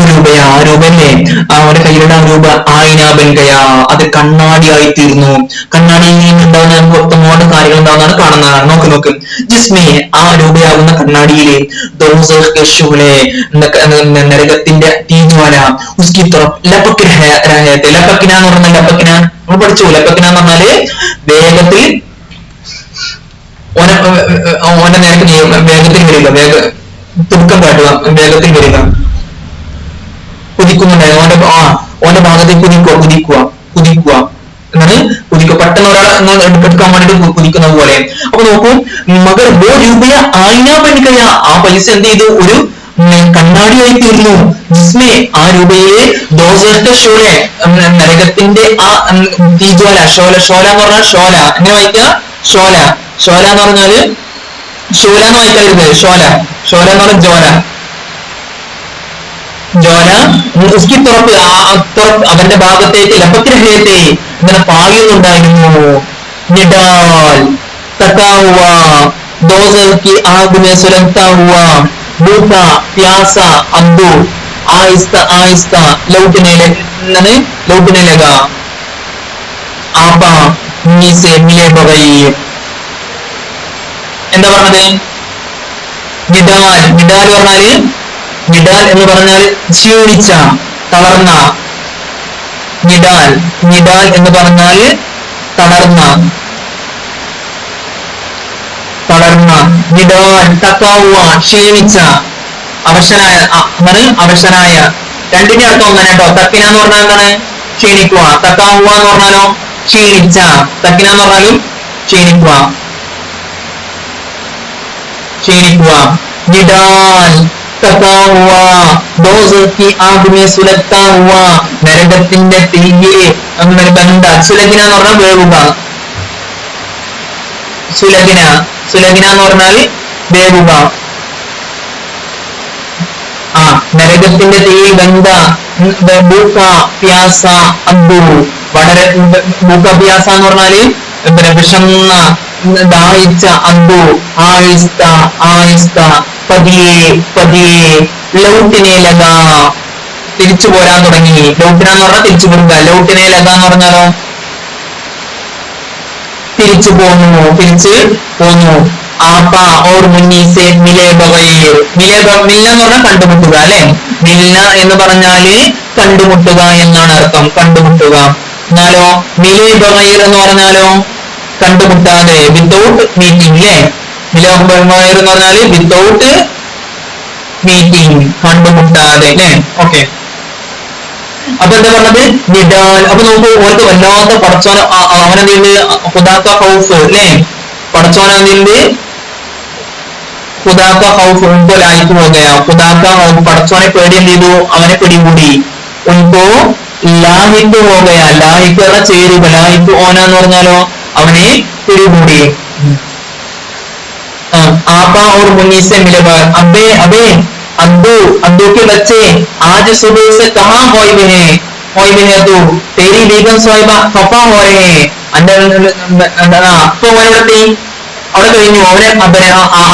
രൂപയാ, ആ രൂപല്ലേ, അവന്റെ കയ്യിലുള്ള ആ രൂപ ആയിന ബൻകയ, അത് കണ്ണാടിയായി തീർന്നു. കണ്ണാടിയിൽ ഉണ്ടാവുന്ന നമുക്ക് ഒത്തമോട് കാര്യങ്ങൾ ഉണ്ടാവുന്നതാണ്, കാണുന്നതാണ്. നോക്ക് ജിസ്മേ, ആ രൂപയാകുന്ന കണ്ണാടിയിലെ നരകത്തിന്റെ തീജ്വാല, ലപ്പക്കിന എന്ന് പറഞ്ഞാൽ ലപ്പക്കിന നമ്മൾ പഠിച്ചു. ലപ്പക്കിന എന്ന് പറഞ്ഞാല് വേഗത്തിൽ ഓന്റെ നേരത്തെ വേഗത്തിൽ വരിക, തുടുക്കം കാട്ടുക, വേഗത്തിൽ വരിക, കുതിക്കുന്നുണ്ടായിരുന്നു ഓന്റെ ഭാഗത്തേക്ക് കുതിക്കുക എന്നാണ് കുതിക്കുക, പെട്ടെന്ന് ഒരാളെ എടുക്കാൻ വേണ്ടിട്ട് കുതിക്കുന്നത് പോലെ. അപ്പൊ നോക്കൂ, മകർ രൂപയ ആയിന ബൻകയ, ആ പൈസ എന്ത് ചെയ്തു, ഒരു കണ്ണാടിയായി തീർന്നു. ജിസ്മെ, ആ രൂപയിലെ ഷോലെ, നരകത്തിന്റെ ആ തീജ്വാല, ഷോല എന്ന് പറഞ്ഞാൽ ഷോല, എങ്ങനെ വായിക്കുക, ഷോല എന്ന് പറഞ്ഞാല് ഷോല എന്ന് വായിക്കരുത്, ഷോല എന്ന് പറഞ്ഞാൽ ജോല ഉസ്കി തുറപ്പ്, അവന്റെ ഭാഗത്തേക്ക് ലപ്പഗ്രഹത്തെ ഇങ്ങനെ പായുന്നുണ്ടായിരുന്നു. നിഡാൽ തക്കാവുക, ദോസക്ക് ആഗുനെ സുലത്താവുക, ഭൂക്ക പ്യാസ അബ്ദു ആയിസ്ത ലൗട്ടിനെ ലഗ ആപ്പ മീസെ മിലെ ബഗൈ. എന്താ പറഞ്ഞത്, നിഡാൽ എന്ന് പറഞ്ഞാൽ ക്ഷീണിച്ച, തളർന്ന. നിഡാൽ എന്ന് പറഞ്ഞാല് തളർന്ന. നിഡാൽ തക്കാവുക, ക്ഷീണിച്ച, അവശനായ. രണ്ടിന്റെ അർത്ഥം ഒന്നാണ് കേട്ടോ. തക്കിന എന്ന് പറഞ്ഞാൽ എന്താണ്, ക്ഷീണിക്കുക. തക്കാവുക എന്ന് പറഞ്ഞാലോ ക്ഷീണിച്ച. തക്കിന എന്ന് പറഞ്ഞാലും ക്ഷീണിക്കുക. ക്ഷീണിക്കുക. നിഡാൽ തകാ ഹുവാ ദോസ് കി ആഗ് മേ സുലഗ്താ ഹുവാ, നരകത്തിന്റെ തീയിൽ ബന്ധ. സുലഗ്ന എന്ന് പറഞ്ഞാൽ വേവുക. സുലഗ്ന സുലഗ്ന എന്ന് പറഞ്ഞാൽ വേവുക. നരകത്തിന്റെ തീയിൽ ബന്ധ. ഭൂക്ക പ്യാസ അബ്ദു, വളരെ ഭൂക്ക പ്യാസ എന്ന് പറഞ്ഞാല് വിഷന്ന ദാഹിച്ച. അബ്ദു ആയിസ്ത ആയിസ്ത പതിയെ പതിയെ. ലൗട്ടിനെ ലഗ, തിരിച്ചു പോരാൻ തുടങ്ങി. ലൗട്ടിന എന്ന് പറഞ്ഞാൽ തിരിച്ചു പോരുക. ലൗട്ടിനെ ലഗ എന്ന് പറഞ്ഞാലോ തിരിച്ചു പോന്നു, തിരിച്ച് പോന്നു. ആപ്പ ഓർ മുന്നീസെ മിലെ ബഗൈർ. മിലെ മില്ല എന്ന് പറഞ്ഞാൽ കണ്ടുമുട്ടുക അല്ലെ. മില്ല എന്ന് പറഞ്ഞാല് കണ്ടുമുട്ടുക എന്നാണ് അർത്ഥം, കണ്ടുമുട്ടുക. എന്നാലോ മിലെ ബഗൈർ എന്ന് പറഞ്ഞാലോ കണ്ടുമുട്ടാതെ, വിത്തൗട്ട് മീറ്റിംഗ് അല്ലെ. മിലെ ബഗൈർ എന്ന് പറഞ്ഞാല് വിത്തൗട്ട് മീറ്റിംഗ്, കണ്ടുമുട്ടാതെ അല്ലെ. ഓക്കെ, അപ്പൊ എന്താ പറഞ്ഞത് നിഡാൽ. അപ്പൊ നമുക്ക് ഓർക്ക് വല്ലാത്ത പടച്ചോന അവനെന്തുണ്ട് ഹുദാക്ക ഹൗഫ് അല്ലെ. പടച്ചോനെന്തുണ്ട് ഹുദാക്ക ഹൗഫ് ഉൻകോ ലായിക്ക് പോകുകയാ. ഹുദാക്ക ഹൗഫ് പടച്ചോനെ പേടി എന്ത് ചെയ്തു, അവനെ പിടികൂടി. ഉൻകോ ലാഹിക്ക് പോകുകയാ. ലാഹിക്ക് പറഞ്ഞ ചേരുക. ലാഹിക്ക് ഓന എന്ന് പറഞ്ഞാലോ അവനെ പിടികൂടി. ആപ്പ और मुन्नी से मिले बार अबे अबे अद्दू अद्दू के बच्चे आज सुबह से कहाँ होई है तू, तेरी बेगम साहिबा खफा हो रहे हैं. അപ്പൊ ഓനെത്തി അവിടെ കഴിഞ്ഞു. അവനെ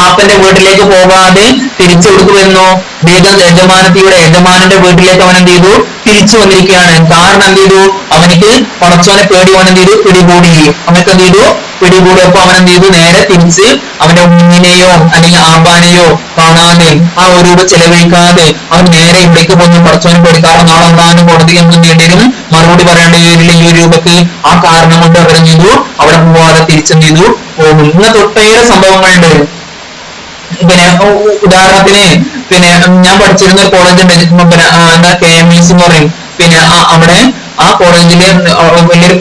ആപ്പന്റെ വീട്ടിലേക്ക് പോകാതെ തിരിച്ചു കൊടുത്തു വരുന്നു. ബേഗം യജമാനത്തിയുടെ യജമാനന്റെ വീട്ടിലേക്ക് അവൻ എന്ത് ചെയ്തു, തിരിച്ചു വന്നിരിക്കുകയാണ്. കാരണം എന്ത് ചെയ്തു, അവനിക്ക് പടച്ചോനെ പേടി. അവൻ എന്ത് ചെയ്തു, പിടികൂടി. അവനക്ക് എന്ത് ചെയ്തു, പിടികൂടി. അപ്പൊ അവൻ എന്ത് ചെയ്തു, നേരെ തിരിച്ച് അവന്റെ ഉമ്മിനെയോ അല്ലെങ്കിൽ ആബാനെയോ കാണാതെ ആ ഒരു രൂപ ചെലവഴിക്കാതെ അവൻ നേരെ ഇവിടേക്ക് പോന്നു. പടച്ചോനെ പേടി. കാരണം നാളെ അള്ളാഹുവിന്റെ കോടതി എന്ന് നേടിയും മറുപടി പറയേണ്ടി വരില്ല ഈ ഒരു രൂപക്ക്. ആ കാരണം കൊണ്ട് അവരെന്ത് ചെയ്തു, അവിടെ പോവാതെ തിരിച്ചെന്ത് ചെയ്തു പോകും. ഇങ്ങനത്തെ ഒട്ടേറെ സംഭവങ്ങളുണ്ട്. പിന്നെ ഉദാഹരണത്തിന് പിന്നെ ഞാൻ പഠിച്ചിരുന്ന ഒരു കോളേജ് ഉണ്ട്, പിന്നെ എന്താ KMS എന്ന് പറയും. പിന്നെ അവിടെ ആ കോളേജില് വലിയൊരു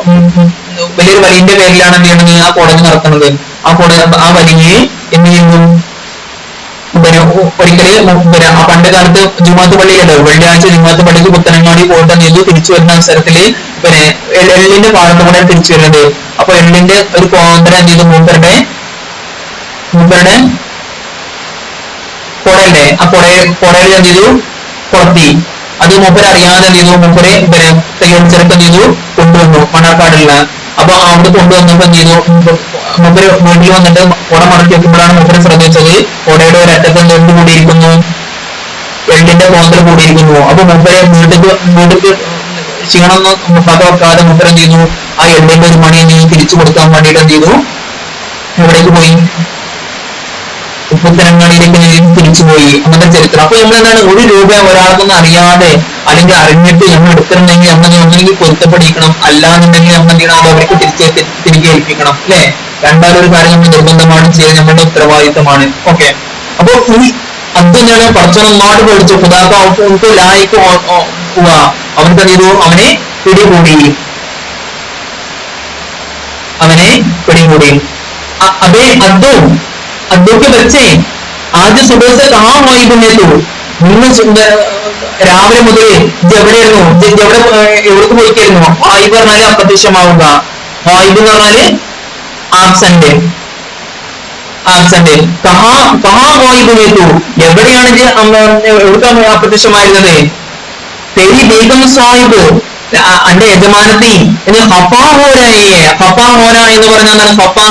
വലിന്റെ പേരിലാണ് എന്ത് ചെയ്യുന്നത് ആ കോളേജ് നടത്തുന്നത്. ആ വലിയെ എന്ത് ചെയ്യുന്നു, പിന്നെ ഒരിക്കല് പിന്നെ ആ പണ്ട് കാലത്ത് ജുമാത്ത് പള്ളിയിലല്ലോ, വെള്ളിയാഴ്ച ജുമാത്ത് പള്ളിക്ക് പുത്തനങ്ങാടി പോയിട്ട് എന്ത് ചെയ്തു, തിരിച്ചു വരുന്ന അവസരത്തില് പിന്നെ എള്ളിന്റെ പാടത്ത് കൂടെ തിരിച്ചു വരുന്നത്. അപ്പൊ എള്ളിന്റെ ഒരു കോന്തര എന്ത് ചെയ്തു, മൂപ്പരുടെ കുടയല്ലേ, ആ കുടയിൽ എന്ത് ചെയ്തു കൊളത്തി. അത് മൂപ്പര് അറിയാതെ എന്ത് ചെയ്തു, മൂപ്പര് പിന്നെ തയ്യോടിച്ചെടുത്ത് എന്ത് ചെയ്തു കൊണ്ടുവന്നു മണ്ണാർക്കാടുള്ള. അപ്പൊ അവിടെ കൊണ്ടുവന്നപ്പോ എന്ത് ചെയ്തു, മൂപ്പര് വീട്ടിൽ വന്നിട്ട് കുട മടക്കി വെക്കുമ്പോഴാണ് മൂപ്പര് ശ്രദ്ധിച്ചത് കുടയുടെ ഒരു അറ്റത്ത് എന്ത് കൂടിയിരിക്കുന്നു, എള്ളിന്റെ കോന്തൽ കൂടിയിരിക്കുന്നു. അപ്പൊ മൂപ്പര് വീട്ടിക്ക് ക്ഷീണം പക വെക്കാതെ മൂപ്പര് എന്ത് ചെയ്യുന്നു, ആ എള്ളിന്റെ ഒരു മണി എന്ത് ചെയ്തു തിരിച്ചു കൊടുക്കാൻ വേണ്ടിയിട്ട് എന്ത് ചെയ്തു, എവിടേക്ക് പോയി, പുത്തനങ്ങാടിയിലേക്ക് തിരിച്ചുപോയി. അങ്ങനത്തെ ചരിത്രം. അപ്പൊ നമ്മളെന്താണ്, ഒരു രൂപ ഒരാൾക്കൊന്നും അറിയാതെ അല്ലെങ്കിൽ അറിഞ്ഞിട്ട് നമ്മൾ എടുത്തിട്ടുണ്ടെങ്കിൽ നമ്മൾ ഒന്നെങ്കിൽ പൊരുത്തപ്പെടിക്കണം, അല്ലാന്നുണ്ടെങ്കിൽ നമ്മൾ എന്ത് ചെയ്യണം, അവർക്ക് തിരികെ ഏൽപ്പിക്കണം അല്ലെ. രണ്ടാമതൊരു കാര്യം നമ്മൾ നിർബന്ധമാണ് ചെയ്യുന്നത്, നമ്മളുടെ ഉത്തരവാദിത്തമാണ്. ഓക്കെ, അപ്പൊ ഈ അതെന്താണ് പടച്ചോൻ നാട് പഠിച്ചു. പുതാക്ക് ലായിക്ക് അവനക്ക് എന്ത് ചെയ്തു, അവനെ പിടികൂടി. അബേ अद्दू के बच्चे आज सुबह से कहाँ हुई तुम्हें तू, നിങ്ങൾ രാവിലെ മുതൽ എവിടെയായിരുന്നു, എവിടേക്ക് പോയിക്കായിരുന്നു. ഹായിബ് പറഞ്ഞാല് അപ്രത്യക്ഷമാവുക. ഹായിബ് എന്ന് പറഞ്ഞാല് ആബ്സെന്റ്. കഹാ ഹായിബ് തൂ, എവിടെയാണ് എവിടേക്കാണ് അപ്രത്യക്ഷമായിരുന്നത്. തെരി ബീഗം സാഹിബ്, അന്റെ യജമാനത്തി ഹപ്പാ ഹോനായി. ഹപ്പാ ഹോന എന്ന് പറഞ്ഞാൽ ഹപ്പാ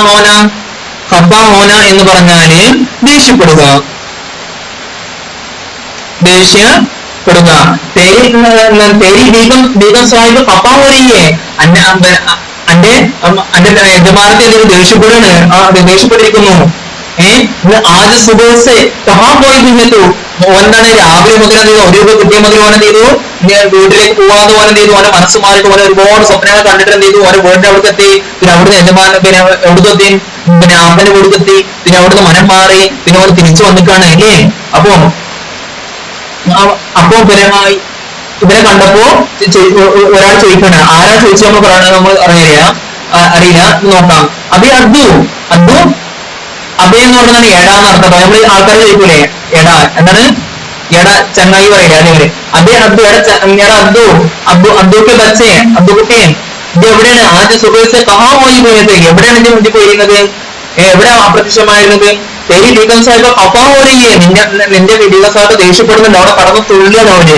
ഹോന എന്ന് പറഞ്ഞാല് ദേഷ്യപ്പെടുക. തെരി ബീഗം സാഹിബ് ഹപ്പാ ഹോനയെ, അന്റെ യജമാനത്തെ ദേഷ്യപ്പെട്ടിരിക്കുന്നു. ആദ്യ സുബേഴ്സ് കഹാ പോയി തിന്നു. ഓനെന്താണ് രാവിലെ മുതൽ എന്ത് ചെയ്തു, ഒരു കിട്ടിയ മുതൽ ഓനെ ചെയ്തു വീട്ടിലേക്ക് പോവാന്ന് പോലെ എന്ത് ചെയ്തു, ഓനെ മനസ്സ് മാറിയിട്ട് ഓനെ ഒരുപാട് സ്വപ്നങ്ങൾ കണ്ടിട്ട് എന്ത് ചെയ്തു, ഓനെ വീടിന്റെ അവിടേക്ക് എത്തി. പിന്നെ അവിടുന്ന് യജമാന പിന്നെ എവിടേക്കെത്തി, പിന്നെ അപ്പന്റെ വീട്ടിലെത്തി. പിന്നെ അവിടുന്ന് മനം മാറി, പിന്നെ ഓന് തിരിച്ചു വന്നിട്ടാണ് അല്ലേ. അപ്പൊ ഇവരെ കണ്ടപ്പോ ഒരാൾ ചോദിക്കാണ്, ആരാ ചോദിച്ചു നമ്മൾ അറിയില്ല നോക്കാം. അബി അദ്ദു അഭയ എന്ന് പറഞ്ഞാൽ എടാ എന്നർത്ഥം. നമ്മള് ആൾക്കാർ ചോദിക്കൂലേ എടാ എന്താണ്, എടാ ചങ്ങായി പറയില്ല അതേപോലെ. അബേ അബ്ദു എടാ അബ്ദു അബ്ദു അബ്ദുക്കെ ബച്ചേ അബ്ദുക്കെ ഇത് എവിടെയാണ് ആദ്യ സുബേസെ കഹാ പോയി പോയത്, എവിടെയാണ് എന്റെ മുന്നിൽ പോയിരുന്നത്, എവിടെ അപ്രത്യക്ഷമായിരുന്നത്. തെരി ലീഗൽ സാഹിബ് കഫാ പോലെയേ നിന്റെ ലീഗൽ സാഹിബ് ദേഷ്യപ്പെടുന്നുണ്ട്, അവിടെ കടന്ന് തുള്ളിയാണ് അവര്.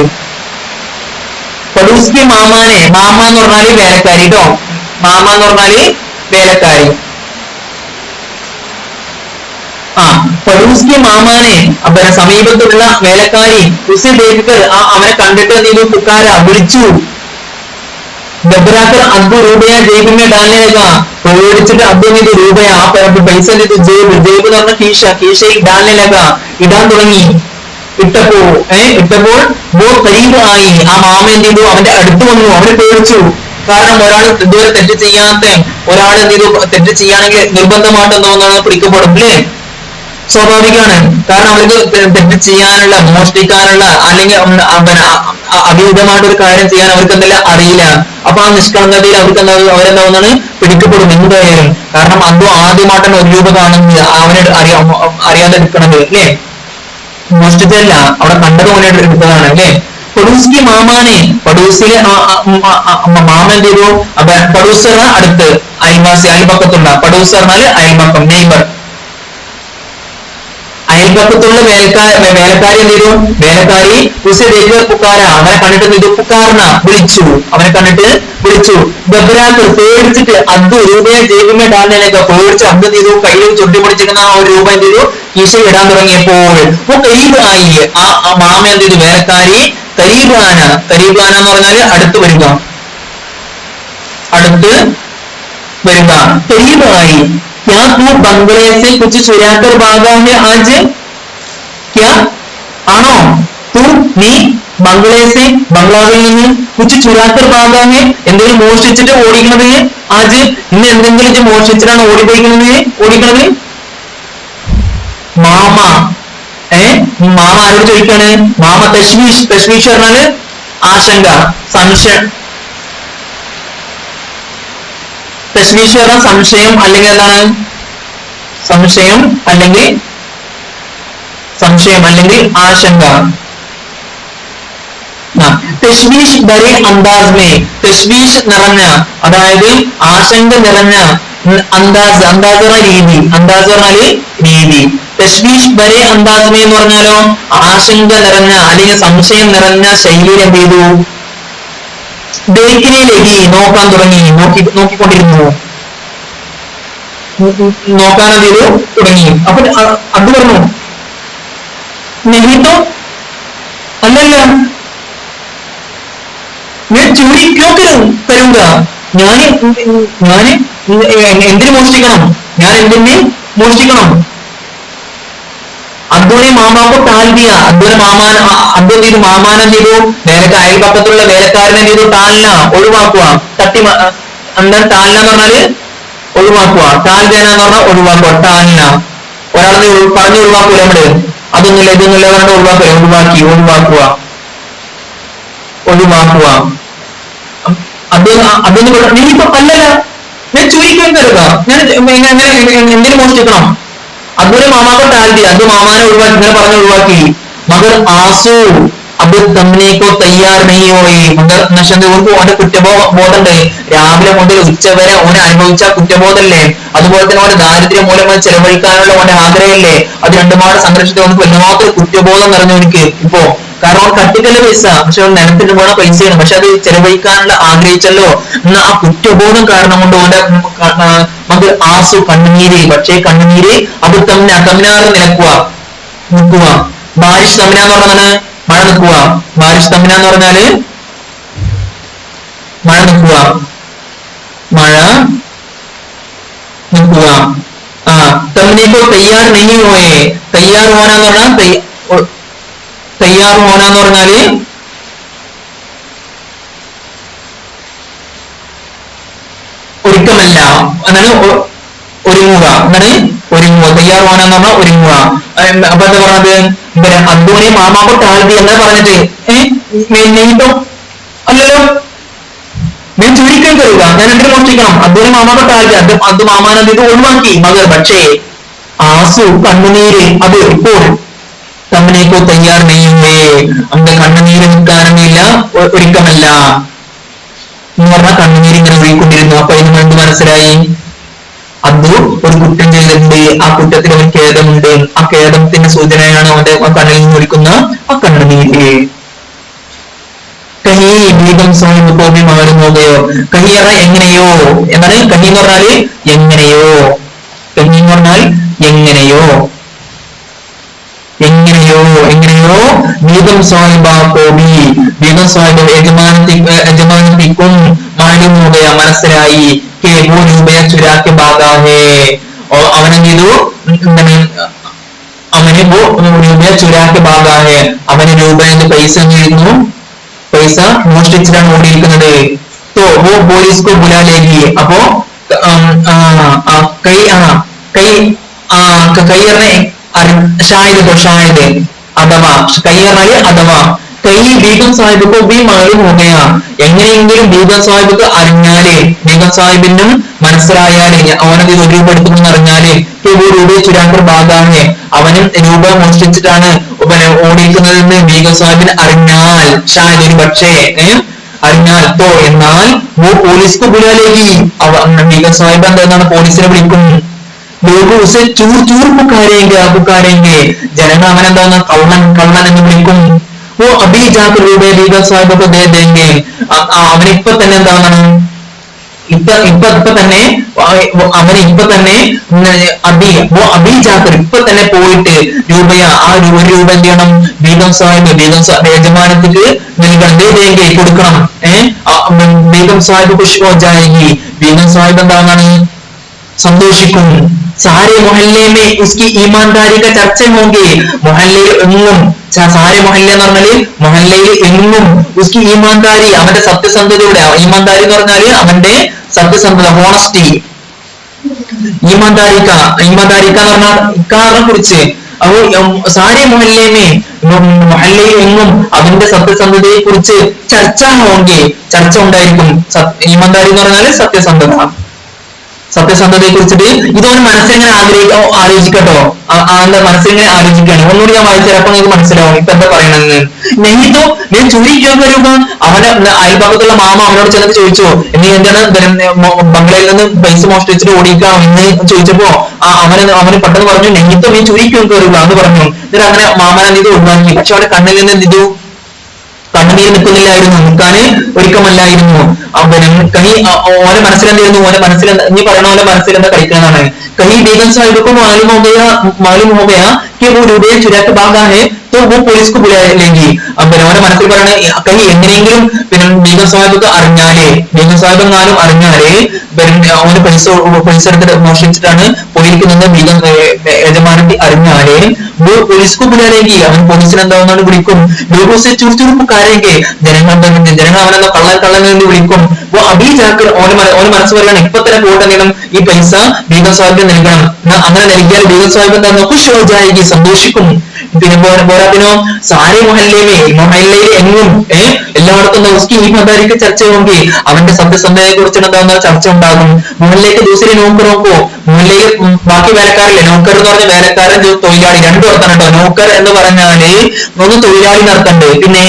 പടൂസ്കി മാമാനെ, മാമ എന്ന് പറഞ്ഞാല് വേലക്കാരി കേട്ടോ, മാമ എന്ന് പറഞ്ഞാല് വേലക്കാരി. ആ പടൂസ്കി മാമാനെ അവരെ സമീപത്തുള്ള വേലക്കാരി ഉസി ദേവിക്കർ അവനെ കണ്ടിട്ട് നീ പുക്കാര വിളിച്ചു. ഗബരാക്കർ അബ്ദു രൂപയ ജേബിനെ ഡാലിനേക പേടിച്ചിട്ട് അബ്ദു നീത് രൂപയ ആ പൈസ നീത് ജേബ് ജേബ് എന്ന് പറഞ്ഞ കീശയിൽ ഡാലിനേക ഇടാൻ തുടങ്ങി. ഇട്ടപ്പോൾ ബോ കരീബ് ആയി, ആ മാമ എന്ത് ചെയ്തു അവന്റെ അടുത്ത് വന്നു, അവനെ പേടിച്ചു. കാരണം ഒരാൾ ഇതുവരെ തെറ്റ് ചെയ്യാത്ത ഒരാൾ എന്ത് ചെയ്തു, തെറ്റ് ചെയ്യാണെങ്കിൽ നിർബന്ധമായിട്ട് തോന്നുന്നത് പിടിക്കപ്പെടും അല്ലേ, സ്വാഭാവികമാണ്. കാരണം അവർക്ക് തെറ്റ് ചെയ്യാനുള്ള, മോഷ്ടിക്കാനുള്ള അല്ലെങ്കിൽ അവിഹിതമായിട്ടൊരു കാര്യം ചെയ്യാൻ അവർക്ക് എന്തെല്ലാം അറിയില്ല. അപ്പൊ ആ നിഷ്കളങ്കതയിൽ അവർക്ക് അവരെന്താവുന്നതാണ് പിടിക്കപ്പെടും എന്തായാലും. കാരണം അത് ആദ്യമായിട്ടാണ് ഒരു രൂപ കാണുന്നത്, അവനെ അറിയാതെ എടുക്കണത് അല്ലേ, മോഷ്ടിച്ചല്ല അവിടെ കണ്ടത് പോലെ എടുത്തതാണ് അല്ലേ. പടൂസ്കി മാമാനെ, പടൂസിലെ മാമ എന്ത് ചെയ്തു, പടൂസ് പറഞ്ഞാൽ അടുത്ത് അയൽവാസി, അയൽപക്കത്തുള്ള. പടൂസ് പറഞ്ഞാല് അയൽപക്കം, നെയ്ബർ. അയൽപക്കത്തുള്ള വേലക്കാരി എന്ത് ചെയ്തു, വേലക്കാരി ഉസെ ദേഖ് പുക്കാര അവനെ കണ്ടിട്ട് എന്ത് ചെയ്തു, പുക്കാരന വിളിച്ചു, അവനെ കണ്ടിട്ട് വിളിച്ചു. ഗബരാക്കർ പേടിച്ചിട്ട് അബ്ദു രൂപയെ ജേബിമേ ഡാലിനേക്ക് പേടിച്ച് അബ്ദു എന്ത് ചെയ്തു, കയ്യിൽ ചുണ്ടി പിടിച്ചിരിക്കുന്ന ആ ഒരു രൂപ എന്ത് ചെയ്തു കീശ ഇടാൻ തുടങ്ങിയപ്പോൾ കരീബ് ആയി, ആ മാമ എന്ത് ചെയ്തു, വേലക്കാരി കരീബ് ആന, കരീബ് ആന എന്ന് പറഞ്ഞാല് അടുത്ത് വരിക, അടുത്ത് വരിക. കരീബ് ആയി क्या तू बंगले से कुछ चुराकर भागा है आज, क्या ആണോ तू നീ ബംഗ്ലേ ബംഗ്ലാവിൽ നിന്ന് കുച്ച് ചുരാക്കർ ഭാഗാ ഹെ എന്തെങ്കിലും മോഷ്ടിച്ചിട്ട് ഓടിക്കണത്, ആജ് ഇന്ന് എന്തെങ്കിലും മോഷ്ടിച്ചിട്ടാണ് ഓടിക്കണത്. മാമ മാമ ആരോട് ചോദിക്കാണ്, മാമ തശ്വീഷ്, തശ്വീഷ് പറഞ്ഞാല് ആശങ്ക, സംശയം. തശ്വീഷ് പറഞ്ഞ സംശയം അല്ലെങ്കിൽ എന്താണ്, സംശയം അല്ലെങ്കിൽ ആശങ്ക. തശ്വീഷ് ബരെ അന്താസ് മേ, തശ്വീഷ് നിറഞ്ഞ അതായത് ആശങ്ക നിറഞ്ഞ, അന്താസ് അന്താസ് പറഞ്ഞ രീതി, അന്താസ് പറഞ്ഞാല് രീതി. തശ്വീഷ് ബരെ അന്താസ് മേ എന്ന് പറഞ്ഞാലോ ആശങ്ക നിറഞ്ഞ അല്ലെങ്കിൽ സംശയം നിറഞ്ഞ ശൈലിയിൽ എന്ത് ചെയ്തു, ദേക്കിനെ ലഗി നോക്കാൻ തുടങ്ങി, നോക്കിക്കൊണ്ടിരുന്നു, നോക്കാൻ എന്ത് ചെയ്തു തുടങ്ങി. അപ്പൊ അത് പറഞ്ഞു നെഹിട്ടോ അല്ലല്ല ഞാൻ ചൂരി തരൂക, ഞാന് എന്തിനു മോഷ്ടിക്കണം, ഞാൻ എന്തിനെ മോഷ്ടിക്കണം. അബ്ദുനെ മാമാക്കോ ടാൽ ദിയ, അബ്ദു എന്ത് ചെയ്തു, മാമാനം ചെയ്തു, അയൽപക്കത്തുള്ള വേലക്കാരനെ ചെയ്തു ടാലിന ഒഴിവാക്കുക, എന്താണ് ടാലിന എന്ന് പറഞ്ഞാല് ഒഴിവാക്കുക, ടാൽ ദേന എന്ന് പറഞ്ഞാൽ ഒഴിവാക്കുക, ടാലിന ഒരാളെ പറഞ്ഞു ഒഴിവാക്കൂല നമ്മള്, അതൊന്നുമില്ല ഇതൊന്നുമില്ല പറഞ്ഞിട്ട് ഒഴിവാക്കുക. അതൊന്നും നീയിപ്പോ അല്ലല്ല ഞാൻ ചോദിക്കാൻ തരുക, ഞാൻ എന്തിനു മോഷ്ടിക്കണം. അതുപോലെ മാമാക്കോ ടാൽതി, അത് മാമാനെ ഒഴിവാക്കി, ഇങ്ങനെ പറഞ്ഞ് ഒഴിവാക്കി. മഗർ ആസു അത് തമ്മിലേക്കോ തയ്യാർ നെയ്യോയി, മഗർ നശന്റെ ഓന്റെ കുറ്റബോധമുണ്ട്, രാവിലെ മുതൽ ഉച്ചവരെ ഓനെ അനുഭവിച്ച കുറ്റബോധമല്ലേ, അതുപോലെ തന്നെ ഓന്റെ ദാരിദ്ര്യം മൂലമായി ചെലവഴിക്കാനുള്ള ഓന്റെ ആഗ്രഹമല്ലേ, അത് രണ്ടുമാട് സംരക്ഷിച്ച് ഓനക്ക് വല്ലാത്തൊരു കുറ്റബോധം നിറഞ്ഞു എനിക്ക് ഇപ്പോ. കാരണം അവൻ കട്ടിക്കല്ല പൈസ, പക്ഷെ അവൻ നിലത്തിന് പോണ പൈസയാണ്, പക്ഷെ അത് ചെലവഴിക്കാനുള്ള ആഗ്രഹിച്ചല്ലോ. എന്നാ ആ കുറ്റബോധം കാരണം കൊണ്ട് ഓന്റെ മകൾ ആസു കണ്ണുനീര്, പക്ഷേ കണ്ണുനീര് അത് തമ്മിനാറ് നിൽക്കുക. ബാരിഷ് തമ്മിന എന്ന് പറഞ്ഞാണ് മഴ നിൽക്കുക, ബാരിഷ് തമ്മിന എന്ന് പറഞ്ഞാല് മഴ നിൽക്കുക. ആ തമ്മിനേക്കോ തയ്യാർ നെയ്യ് പോയേ, തയ്യാർ മോനാന്ന് പറഞ്ഞാൽ ഒരുക്കമല്ല, എന്നാണ് ഒരുങ്ങുക, തയ്യാർ മോനാന്ന് പറഞ്ഞാൽ ഒരുങ്ങുക. അപ്പൊ എന്താ പറഞ്ഞത്, അബ്ദുനെ മാമാക്കോ ടാൽതി എന്താ പറഞ്ഞിട്ട്, നെയ്തോ അല്ലല്ലോ, ഞാൻ ചുരുക്കം തരുക, ഞാൻ എന്തിനു മോഷ്ടിക്കണം. അബ്ദുനെ മാമാക്കോ ടാൽതി, അത് മാമാനെ ഇത് ഒഴിവാക്കി. മകൾ പക്ഷേ ആസു കണ്ണുനീര് അത് ഇപ്പോൾ കമ്പനെ को तैयार नहीं हुए അവന്റെ കണ്ണുനീര് നിൽക്കാനൊന്നുമില്ല ഒരുക്കമല്ല എന്ന് പറഞ്ഞാൽ കണ്ണുനീര് ഇങ്ങനെ ഒഴുകിക്കൊണ്ടിരുന്നു. അപ്പൊ ഇതിന് എന്ത് മനസ്സിലായി? അബ്ദു ഒരു കുറ്റം ചെയ്തിട്ടുണ്ട്, ആ കുറ്റത്തിൽ അവൻ ഖേദമുണ്ട്, ആ ഖേദത്തിന്റെ സൂചനയാണ് അവന്റെ കണ്ണിൽ നിന്ന് ഒഴിക്കുന്ന ആ കണ്ണുനീര്. കഹി ബീഗം സാഹിബ് കോപി മാറി പോകയോ, കഹി പറഞ്ഞാൽ എങ്ങനെയോ എന്നാണ്. കഹി എന്ന് പറഞ്ഞാല് എങ്ങനെയോ, കഹി എന്ന് പറഞ്ഞാൽ എങ്ങനെയോ എങ്ങനെയോ എങ്ങനെയോ ബീഗം സാഹിബ കോബി ബീഗം സാഹിബ് യജമാനത്തിക്കും മാലും ഹോഗയ മനസ്സിലായി കെ വോ രൂപയ ചുരാക്ക് ഭാഗാ ഹേ. അവനെന്ത് ചെയ്തു? അവന് വോ രൂപയ ചുരാക്ക് ഭാഗാ ഹേ, അവന് രൂപയുടെ പൈസ എന്ത് പൈസ മോഷ്ടിച്ചിട്ടാണ് ഓടിയിരിക്കുന്നത്. तो वो पुलिस को बुला लेगी. അപ്പോ കൈ ഷാഹിദ് ഷാഹിദ് അഥവാ കൈ പറഞ്ഞാല് അഥവാ കൈ ബീഗം സാഹിബിക്ക് ബി മാലും ഹോഗയ, എങ്ങനെയെങ്കിലും ബീഗം സാഹിബിക്ക് അറിഞ്ഞാല്, ബീഗം സാഹിബിനും മനസ്സിലായാല് അവനത് രൂപ എടുക്കുമെന്ന് അറിഞ്ഞാല് രൂപ ചുരാക്കർ ഭാഗാണ്, അവനും രൂപ മോഷ്ടിച്ചിട്ടാണ് ഓടിയിരിക്കുന്നതെന്ന് ബീഗം സാഹിബിന് അറിഞ്ഞാൽ, ഷാഹിദ് ഒരു പക്ഷേ അറിഞ്ഞാൽ തോ എന്നാൽ പോലീസ്ക്ക് ബുലാലേകി, ബീഗം സാഹിബ് എന്താണ് പോലീസിനെ വിളിക്കും. लोग उसे चूर चूर पुकारेंगे ജനങ്ങൾ അവൻ എന്താണ് കള്ളൻ കള്ളൻ എന്ന് വിളിക്കും. वो अभी जाकर रूबे बीगम साहिब को दे देंगे, അവനിപ്പൊ തന്നെ എന്താണ് ഇപ്പൊ തന്നെ അബി ജാക്കർ ഇപ്പൊ തന്നെ പോയിട്ട് രൂപയ ആ ഒരു രൂപ എന്ത് ചെയ്യണം? ബീഗം സാഹിബ് യജമാനത്തിക്ക് നൽകണം, ദേങ്കെ കൊടുക്കണം. ബീഗം സാഹിബ് ഖുശ് ഹോ ജായേഗി, ബീഗം സാഹിബ് എന്താണ് സന്തോഷിക്കും. സാരെ മൊഹല്ലെ മേ ഉസ്കി ഈമാൻദാരി ക ചർച്ച ഹോങ്കി, മൊഹല്ലയിൽ എങ്ങും, സാരെ മൊഹല്ല എന്ന് പറഞ്ഞാല് മൊഹല്ലയിൽ എങ്ങും ഉസ്കി ഈമാൻദാരി അവന്റെ സത്യസന്ധതയുടെ, ഈമാൻദാരി എന്ന് പറഞ്ഞാല് അവന്റെ സത്യസന്ധത, ഹോണസ്റ്റി. ഈമാൻദാരിക്ക എന്ന് പറഞ്ഞാൽ ഇക്കാറിനെ കുറിച്ച് അപ്പൊ സാരെ മൊഹല്ലേമേ മൊഹല്ലയിൽ എങ്ങും അവന്റെ സത്യസന്ധതയെ കുറിച്ച് ചർച്ച ഹോങ്കി, ചർച്ച ഉണ്ടായിരിക്കും. ഈമാൻദാരി എന്ന് പറഞ്ഞാല് സത്യസന്ധത, സത്യസന്ധതയെ കുറിച്ചിട്ട് ഇതവൻ മനസ്സിലിങ്ങനെ ആലോചിക്കട്ടോ, അവന്റെ മനസ്സിലിങ്ങനെ ആലോചിക്കുകയാണ്. ഒന്നുകൂടി ഞാൻ വായിച്ചാൽ അപ്പൊ നിങ്ങൾക്ക് മനസ്സിലാവും ഇപ്പൊ എന്താ പറയണെന്ന്. നെയ്തോ ഞാൻ ചുരുക്കിയൊക്കെ വരുമ്പോ അവന്റെ അയൽഭാഗത്തുള്ള മാമ അവനോട് ചെന്നിട്ട് ചോദിച്ചു, നീ എന്താണ് ബംഗ്ലയിൽ നിന്ന് പൈസ മോഷ്ടിച്ചിട്ട് ഓടിക്കാം എന്ന് ചോദിച്ചപ്പോ അവന് പെട്ടെന്ന് പറഞ്ഞു നെയ്തോ നീ ചുരുക്കിയൊക്കെ വരുമ്പോ എന്ന് പറഞ്ഞു. എന്നിട്ട് അങ്ങനെ മാമനെ ഇത് ഒഴിവാക്കി. പക്ഷെ അവന്റെ കണ്ണിൽ നിന്ന് എന്ത് ചെയ്തു? കണ്ണുനീർ നിൽക്കുന്നില്ലായിരുന്നു, നിൽക്കാന് ഒരുക്കമല്ലായിരുന്നു. കഹി ഓനെ മനസ്സിലെന്തായിരുന്നു? ഓനെ മനസ്സിൽ ഇനി പറയണ പോലെ മനസ്സിൽ എന്താ കഴിക്കുന്നതാണ്. कहीं बेगम साहिब को मालूम हो गया कि वो रुपये चुरा के भागा है तो वो पुलिस को बुला लेंगी. അവനെ മനസ്സിൽ പറയണ കഹി എങ്ങനെയെങ്കിലും ബീഗം സാഹിബ് അറിഞ്ഞാലേ, ബീഗം സാഹിബ് എങ്ങാനും അറിഞ്ഞാലേ അവന് പൈസ എടുത്തിട്ട് മോഷ്ടിച്ചിട്ടാണ് പോയിരിക്കുന്നത് ബീഗം യജമാനത്തി അറിഞ്ഞാലേ वो पुलिस को बुला लेंगी, അവൻ പോലീസിനെ എന്താവുന്നതാണ് വിളിക്കും. ലോകോസെ ചുറുചുറുപ്പ് കാരെങ്കിൽ ജനങ്ങൾ അവനെന്താ കള്ളൻ എന്ന് വിളിക്കും. അപ്പൊ അബി ജാക്കർ ഓന് മനസ്സ് പറയണം ഇപ്പൊ തന്നെ പോയിട്ട് എന്തെങ്കിലും ഈ പൈസ ബീഗം സാഹിബിന് നൽകണം. അങ്ങനെ നൽകിയാൽ ബീഗം സാഹിബ് എന്താ ഖുശ് ഹോ ജായേഗി, സന്തോഷിക്കും. പിന്നെ പോരാത്തിനോ സാരെ മൊഹല്ലയിൽ എങ്ങും എല്ലായിടത്തും ഉസ്കി ഈമാൻദാരിക്ക് ചർച്ച ഹോങ്കി, അവന്റെ സത്യസന്ധതയെ കുറിച്ച് എന്താവുന്ന ചർച്ച ഉണ്ടാകും. മുഹല്ലേക്ക് ദൂസരി നോക്കോ, മുഹല്ലയിൽ ബാക്കി വേലക്കാരില്ലേ, നോക്കർ എന്ന് പറഞ്ഞ വേലക്കാരൻ തൊഴിലാളി രണ്ടും അർത്ഥം കേട്ടോ. നോക്കർ എന്ന് പറഞ്ഞാല് ഒന്ന് തൊഴിലാളി എന്നർത്ഥമുണ്ട്, പിന്നെ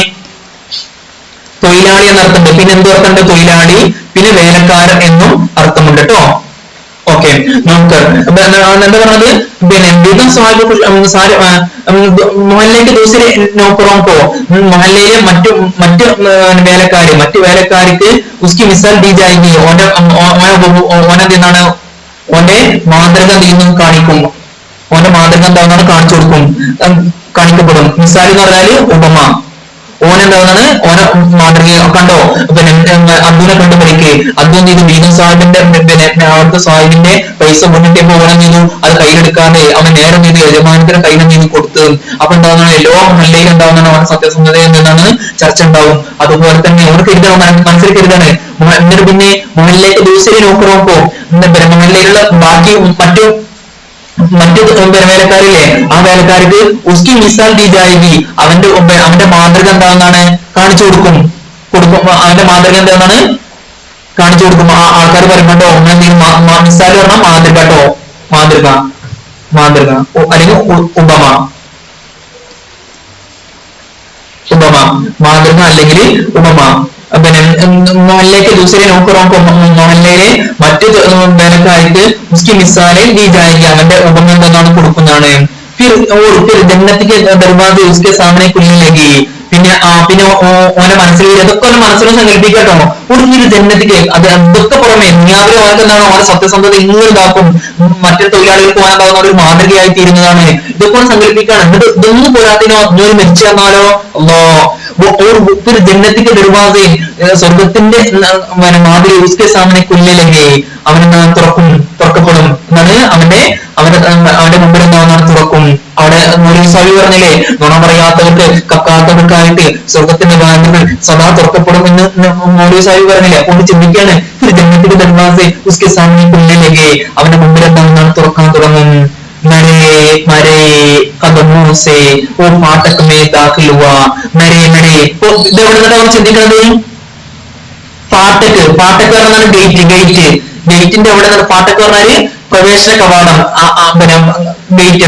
തൊഴിലാളി എന്നർത്ഥമുണ്ട്, പിന്നെ എന്ത് അർത്ഥമുണ്ട്? തൊഴിലാളി, പിന്നെ വേലക്കാരൻ എന്നും അർത്ഥമുണ്ട് കേട്ടോ. ഓക്കെ, നോക്കർ എന്താ പറഞ്ഞത്? പിന്നെ ബീഗം സാഹിബ് മൊഹല്ലയ്ക്ക് ദൂസരി നോക്കറോക്കോ, മൊഹല്ലയിലെ മറ്റു വേലക്കാർക്ക് ഉസ്കി മിസാൽ ദി ജായേഗി, ഓനെന്താണ് ഓന്റെ മാതൃക നീന്നും കാണിക്കും, ഓന്റെ മാതൃക എന്താണെന്നാണ് കാണിച്ചു കൊടുക്കും, കാണിക്കപ്പെടും. മിസാൽ എന്ന് പറഞ്ഞാല് ഉപമ. ഓനെന്താവുന്നതാണ് ഓനെ മാതൃക കണ്ടോ. പിന്നെ അബ്ദുനെ കണ്ടു പഠിക്ക്. അബ്ദുൽ ചെയ്തു ബീഗം സാഹിബിന്റെ അവിടുത്തെ സാഹിബിന്റെ പൈസ മുന്നിട്ടേക്ക് ഓനം ചെയ്തു, അത് കയ്യിലെടുക്കാതെ അവൻ നേരം ചെയ്ത് യജമാനത്തിന്റെ കയ്യിൽ ചെയ്ത് കൊടുത്ത്. അപ്പൊ എന്താവുന്നതാണ് എല്ലാ മഹല്ലയിൽ എന്താവുന്നതാണ് അവൻ സത്യസന്ധത എന്നാണ് ചർച്ച ഉണ്ടാവും. അതുപോലെ തന്നെ അവർക്ക് കരുതണം, മനസ്സിൽ കരുതാണ്. എന്നിട്ട് പിന്നെ മഹല്ലയ്ക്ക് ദൂസരി നോക്കണോക്കോ, മഹല്ലയിലുള്ള ബാക്കി മറ്റു വേലക്കാരില്ലേ, ആ വേലക്കാർക്ക് ഉസ്കി മിസാൽ ദി ജായേഗി, അവന്റെ മാതൃക എന്താണെന്നാണ് കാണിച്ചു കൊടുക്കും. അവന്റെ മാതൃക എന്താണെന്നാണ് കാണിച്ചു കൊടുക്കും. ആൾക്കാർ പറയുന്നുണ്ടോ മിസാൽ പറഞ്ഞാൽ മാതൃക കേട്ടോ, മാതൃക. മാതൃക അല്ലെങ്കിൽ ഉപമ. ഉപമ മാതൃക അല്ലെങ്കിൽ ഉപമ. പിന്നെ मोहल्ले दूसरे नौकरों को मोहल्ले മറ്റു വേലക്കാർക്ക് उसकी मिसालें दी जाएगी അവന്റെ ഉപമ എന്താണ് കൊടുക്കുന്നതാണ്. फिर जन्नत के दरवाजे उसके सामने खुलने लगी. പിന്നെ ഓനെ മനസ്സിൽ ഇതൊക്കെ ഒന്ന് മനസ്സിൽ സങ്കല്പിക്കട്ടോ. ഒരു ജന്നത്തിക്ക് അതൊക്കെ പുറമെ ദുനിയാവിലെ ഓനക്ക് എന്താണ് ഓരോ സത്യസന്ധത ഇങ്ങനെ ഇതാക്കും, മറ്റു തൊഴിലാളികൾക്ക് ഓനുണ്ടാകുന്ന ഒരു മാതൃകയായി തീരുന്നതാണ്. ഇതൊക്കെ ഒന്ന് സങ്കല്പിക്കാണ്. എന്നിട്ട് ഇതൊന്നും പോരാത്തിനോ ഇതൊരു മരിച്ചു വന്നാലോ അല്ലോ फिर जन्नत के दरवाजे സ്വർഗത്തിന്റെ മാതിരി उसके सामने खुलने लगे അവനെന്താണ് തുറക്കപ്പെടും എന്നാണ്. അവന്റെ മുമ്പിൽ എന്താണ് തുറക്കും. അവിടെ മൗലവി പറഞ്ഞില്ലേ നുണ പറയാത്തവർക്ക് കക്കാത്തവർക്കായിട്ട് സ്വർഗത്തിന്റെ വാതിലുകൾ സദാ തുറക്കപ്പെടും എന്ന് മൗലവി സാഹിബ് പറഞ്ഞില്ലേ. അപ്പോൾ ചിന്തിക്കാണ് ജന്നത്തിന്റെ ദർവാസെ उसके सामने खुलने लगे അവന്റെ മുമ്പിൽ എന്താണ് തുറക്കാൻ തുടങ്ങും. मरे मरे कदमों से वो फाटक में दाखिल हुआ. मरे मरे ഇത് എവിടെ ചിന്തിക്കുന്നത്? ഫാട്ടക്ക് പറഞ്ഞാൽ ഗേറ്റിന്റെ അവിടെ ഫാട്ടക്ക് പറഞ്ഞാല് പ്രവേശന കവാടം. പിന്നെ ഗേറ്റ്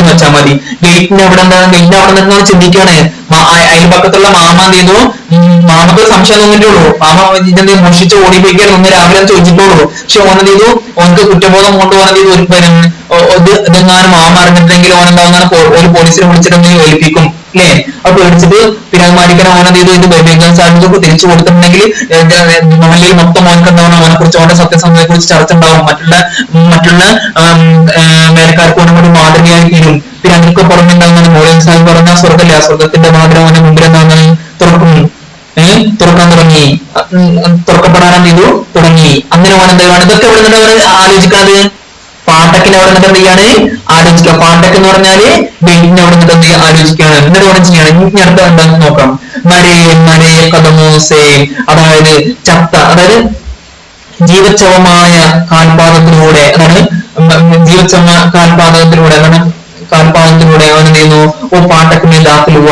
എന്ന് വെച്ചാൽ മതി. ഗേറ്റിന്റെ അവിടെ നിന്നാണ് ചിന്തിക്കാണ്. അയൽപക്കത്തുള്ള മാമ എന്ത് ചെയ്തു? മാമക്ക് സംശയം തോന്നിട്ടുള്ളൂ. മാമ ഇതെന്ത് മോഷിച്ച് ഓടിപ്പോയിക്കാൻ ഒന്ന് രാവിലെ ചോദിച്ചിട്ടുള്ളൂ. പക്ഷെ ഓനെന്ത് ചെയ്തു? ഓനക്ക് കുറ്റബോധം കൊണ്ട് ഇതെങ്ങാനും മാമ അറിഞ്ഞിട്ടുണ്ടെങ്കിൽ ഓനെന്താവുന്ന ഒരു പോലീസിനെ വിളിച്ചിട്ടുണ്ടെങ്കിൽ ഏൽപ്പിക്കും അല്ലെ. അപ്പൊ പേടിച്ചിട്ട് പിന്നെ അത് മാറ്റിക്കാൻ ഓനെന്ത് ചെയ്തു? ഇത് ബേബിക്കാൻ സാധ്യതക്ക് തിരിച്ചു കൊടുത്തിട്ടുണ്ടെങ്കിൽ മഹല്ലയിൽ മൊത്തം ഓനക്ക് എന്താണ് അവനെ കുറിച്ച് അവന്റെ സത്യസന്ധതയെ കുറിച്ച് ചർച്ച ഉണ്ടാവും. മറ്റുള്ള വേലക്കാർക്ക് ഓനും കൂടി മാതൃകയായി തീരും. പിന്നെ അതൊക്കെ പുറമെന്താകുന്ന മൗലവി സാഹിബ് പറഞ്ഞ സ്വർഗല്ല സ്വർഗത്തിന്റെ മാതൃക അവന്റെ മുമ്പിൽ എന്താണ് തുറക്കാൻ തുടങ്ങി. തുറക്കപ്പെടാൻ എന്ത് ചെയ്തു? തുടങ്ങി. അങ്ങനെ ഓൻ എന്താണ് ഇതൊക്കെ എവിടെ നിന്നാണ് ആലോചിക്കുന്നത്? പാട്ടക്കിന് അവിടെ നിന്നിട്ട് എന്ത് ചെയ്യാണ്? ആലോചിക്കുക. പാട്ടക്ക് എന്ന് പറഞ്ഞാല് ഗേറ്റിന് അവിടെ നിന്നിട്ട് എന്ത് ആലോചിക്കുകയാണ്. എന്നിട്ട് ഓണം ചെയ്യാണ്. ഇനി അടുത്ത എന്താണെന്ന് നോക്കാം. മരേ മരേ കദമോസേ അതായത് ചത്ത, അതായത് ജീവച്ഛവമായ കാൽപാദത്തിലൂടെ, അതാണ് ജീവച്ഛവ കാൽപാദത്തിലൂടെ അവൻ എന്ത് ചെയ്യുന്നു? ഓ പാട്ടക്കിനെ ദാഖിലുവ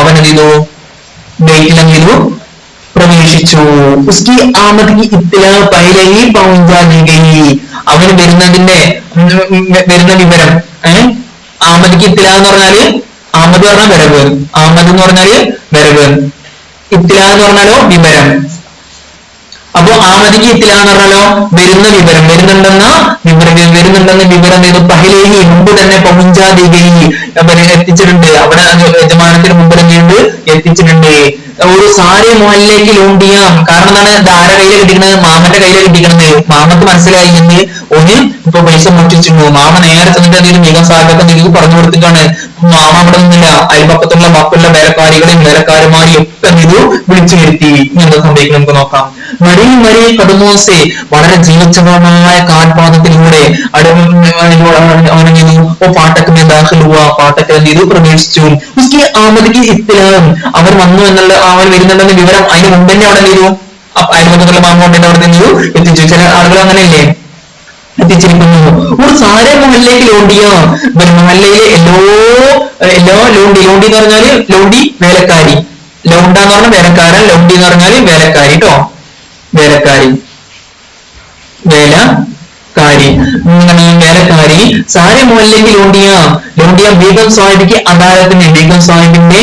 അവൻ എന്ത് ചെയ്തു? ഗേറ്റിൽ എന്ത് ചെയ്തു? പ്രവേശിച്ചു. ഉസ്കി ആമദ് കി ഇത്ലാ പഹലെ ഹി പഹുഞ്ചാ ദി ഗയി അവന് വരുന്ന വിവരം. ആമദ് കി ഇത്ലാ എന്ന് പറഞ്ഞാല് ആമദ് പറഞ്ഞാൽ വരവ്, ആമദ് എന്ന് പറഞ്ഞാല് വരവ്, ഇത്ലാ എന്ന് പറഞ്ഞാലോ വിവരം. അപ്പൊ ആമദിക്ക് ഇത്തില എന്ന് പറഞ്ഞാലോ വരുന്ന വിവരം, വരുന്നുണ്ടെന്ന വിവരം ചെയ്തു. പഹലേഹി മുമ്പ് തന്നെ പൗഞ്ചാദികി എത്തിച്ചിട്ടുണ്ട്. അവിടെ യജമാനത്തിന് മുമ്പ് തന്നെയുണ്ട് എത്തിച്ചിട്ടുണ്ട്. ഒരു സാരി മുഹല്ലേക്ക് ലോണ്ടിയാം. കാരണം എന്താണ്? ഇത് ആരെ കയ്യില് കിട്ടിക്കുന്നത്? മാമന്റെ കയ്യില് കിട്ടിക്കുന്നത്. മാമക്ക് മനസ്സിലായി എന്ന് ഓന് ഇപ്പൊ പൈസ മോഷ്ടിച്ചിരുന്നു. മാമ നേരെ ചെന്നിട്ട് എന്തെങ്കിലും മികം സാഹചര്യം എന്തെങ്കിലും പറഞ്ഞു കൊടുത്തിട്ടാണ്. മാമ അവിടെ നിന്നില്ല, അയൽപക്കത്തുള്ള മക്കളുടെ വേലക്കാരികളെയും വേലക്കാരന്മാരെയും ഒക്കെ ഇത് വിളിച്ചു വരുത്തി. എന്താ സംഭവിക്കുന്നത് നമുക്ക് നോക്കാം. മരി മരി കടുമോസെ വളരെ ജീവച്ഛവമായ കാൽപാദത്തിലൂടെ പാട്ടക്കിനെ ദാഖിലുവ പാട്ടക്ക് എന്ത് ചെയ്തു? പ്രവേശിച്ചു. ഉസ്കി ആമദിക്ക് ഇത്തിലാം അവൻ വന്നു എന്നുള്ള അവൻ വരുന്നുണ്ടെന്ന വിവരം അതിന് മുമ്പ് തന്നെ അവിടെ എന്ത് ചെയ്തു? അയൽപക്കത്തുള്ള മാമ കൊണ്ടിട്ട് അവിടെ എന്ത് ചെയ്തു? എത്തിച്ചു. ചില ആളുകൾ അങ്ങനെയല്ലേ എത്തിച്ചിരിക്കുന്നു. ഒരു സാരെ മഹല്ലേക്ക് ലോണ്ടിയോ മഹല്ലയിലെ എല്ലാ ലോണ്ടി എന്ന് പറഞ്ഞാല് ലോണ്ടി വേലക്കാരി, ലോണ്ട എന്ന് പറഞ്ഞാൽ വേലക്കാരൻ, ലോണ്ടി എന്ന് പറഞ്ഞാല് വേലക്കാരി കേട്ടോ, വേലക്കാരി സാരെ മുഹല്ലേക്ക് ലോണ്ടിയ ബീഗം സാഹിബിക്ക് അദാലത്തിന്, ബീഗം സാഹിബിന്റെ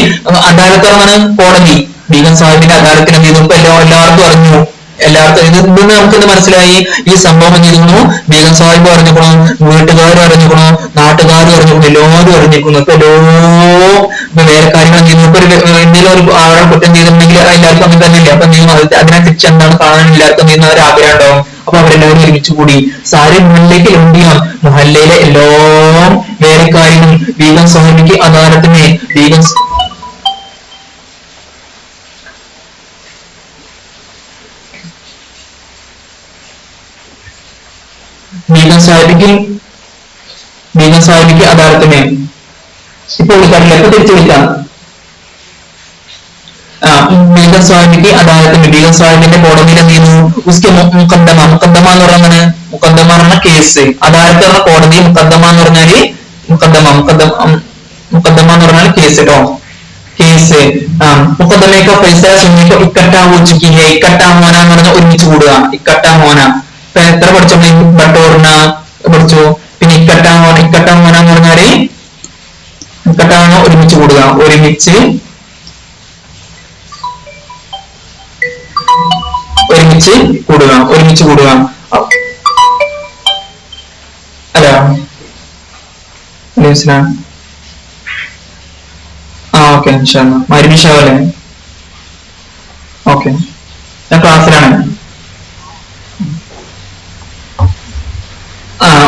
അദാലത്ത് പറഞ്ഞാണ് കോടതി. ബീഗം സാഹിബിന്റെ അദാലത്തിന് എന്ത് ചെയ്തു? ഇപ്പൊ എല്ലാവർക്കും അറിഞ്ഞു. ഇതിന്ന് നമുക്കിന്ന് മനസ്സിലായി ഈ സംഭവം ചെയ്തിരുന്നു. ബീഗം സാഹിബ് അറിഞ്ഞിക്കണോ, വീട്ടുകാരും അറിഞ്ഞിക്കണോ, നാട്ടുകാരും അറിഞ്ഞിക്കണോ, എല്ലാവരും അറിഞ്ഞിരിക്കുന്നു. ഇപ്പൊ വേലക്കാരികൾ ചെയ്യുന്നു. ഇപ്പൊ എന്തെങ്കിലും ഒരു ആളെ കുറ്റം ചെയ്തിട്ടുണ്ടെങ്കിൽ എല്ലാവർക്കും അങ്ങനെ തന്നെയില്ല. അപ്പൊ അതിനെ തിരിച്ച് എന്താണ് കാണാൻ എല്ലാവർക്കും ചെയ്യുന്ന ഒരു ആഗ്രഹം ഉണ്ടാവും. അപ്പൊ അവരെല്ലാവരും ഒരുമിച്ച് കൂടി സാരി മുഹല്ലേക്ക് ലോണ്ടിയാം. മുഹല്ലയിലെ എല്ലാ വേലക്കാരികളും ബീഗം സാഹിബിക്ക് അദാലത്തിന് ബീഗം സാഹിബിക്ക് അദാലത്തിന് ഇപ്പൊ വിളിക്കാറില്ല, ഇപ്പൊ തിരിച്ചു വിളിക്കാം. ബീഗം സാഹിബിക്ക് അദാലത്തിന്, ബീഗം സാഹിബിന്റെ കോടതിയിൽ എന്ത് ചെയ്യുന്നു? ഉസ്കെ മുഖദ്ദമ എന്ന് പറഞ്ഞാൽ മുഖദ്ദമ പറഞ്ഞ കേസ്, അദാലത്ത് പറഞ്ഞ കോടതി, മുഖദ്ദമ എന്ന് പറഞ്ഞാല് മുഖദ്ദമ എന്ന് പറഞ്ഞാൽ കേസ് കേട്ടോ, കേസ്. മുഖദ്ദമയൊക്കെ പൈസ സുന്നിക്കോ ഇക്കട്ടാ ചുക്കി ഹേ, ഇക്കട്ടാ മോന എന്ന് പറഞ്ഞാൽ ഒരുമിച്ച് കൂടുക, ഇക്കട്ടാ മോന. എത്ര പഠിച്ചോ? ബട്ടോർന പഠിച്ചു, പിന്നെ ഇക്കട്ട ഇക്കട്ടാമോന എന്ന് പറഞ്ഞാല് ഇക്കട്ടാമോന ഒരുമിച്ച് കൂടുക, ഒരുമിച്ച് കൂടുക. Hello okay മരുമിഷാവല്ലേ? ഓക്കെ, ഞാൻ ക്ലാസ്സിലാണ്.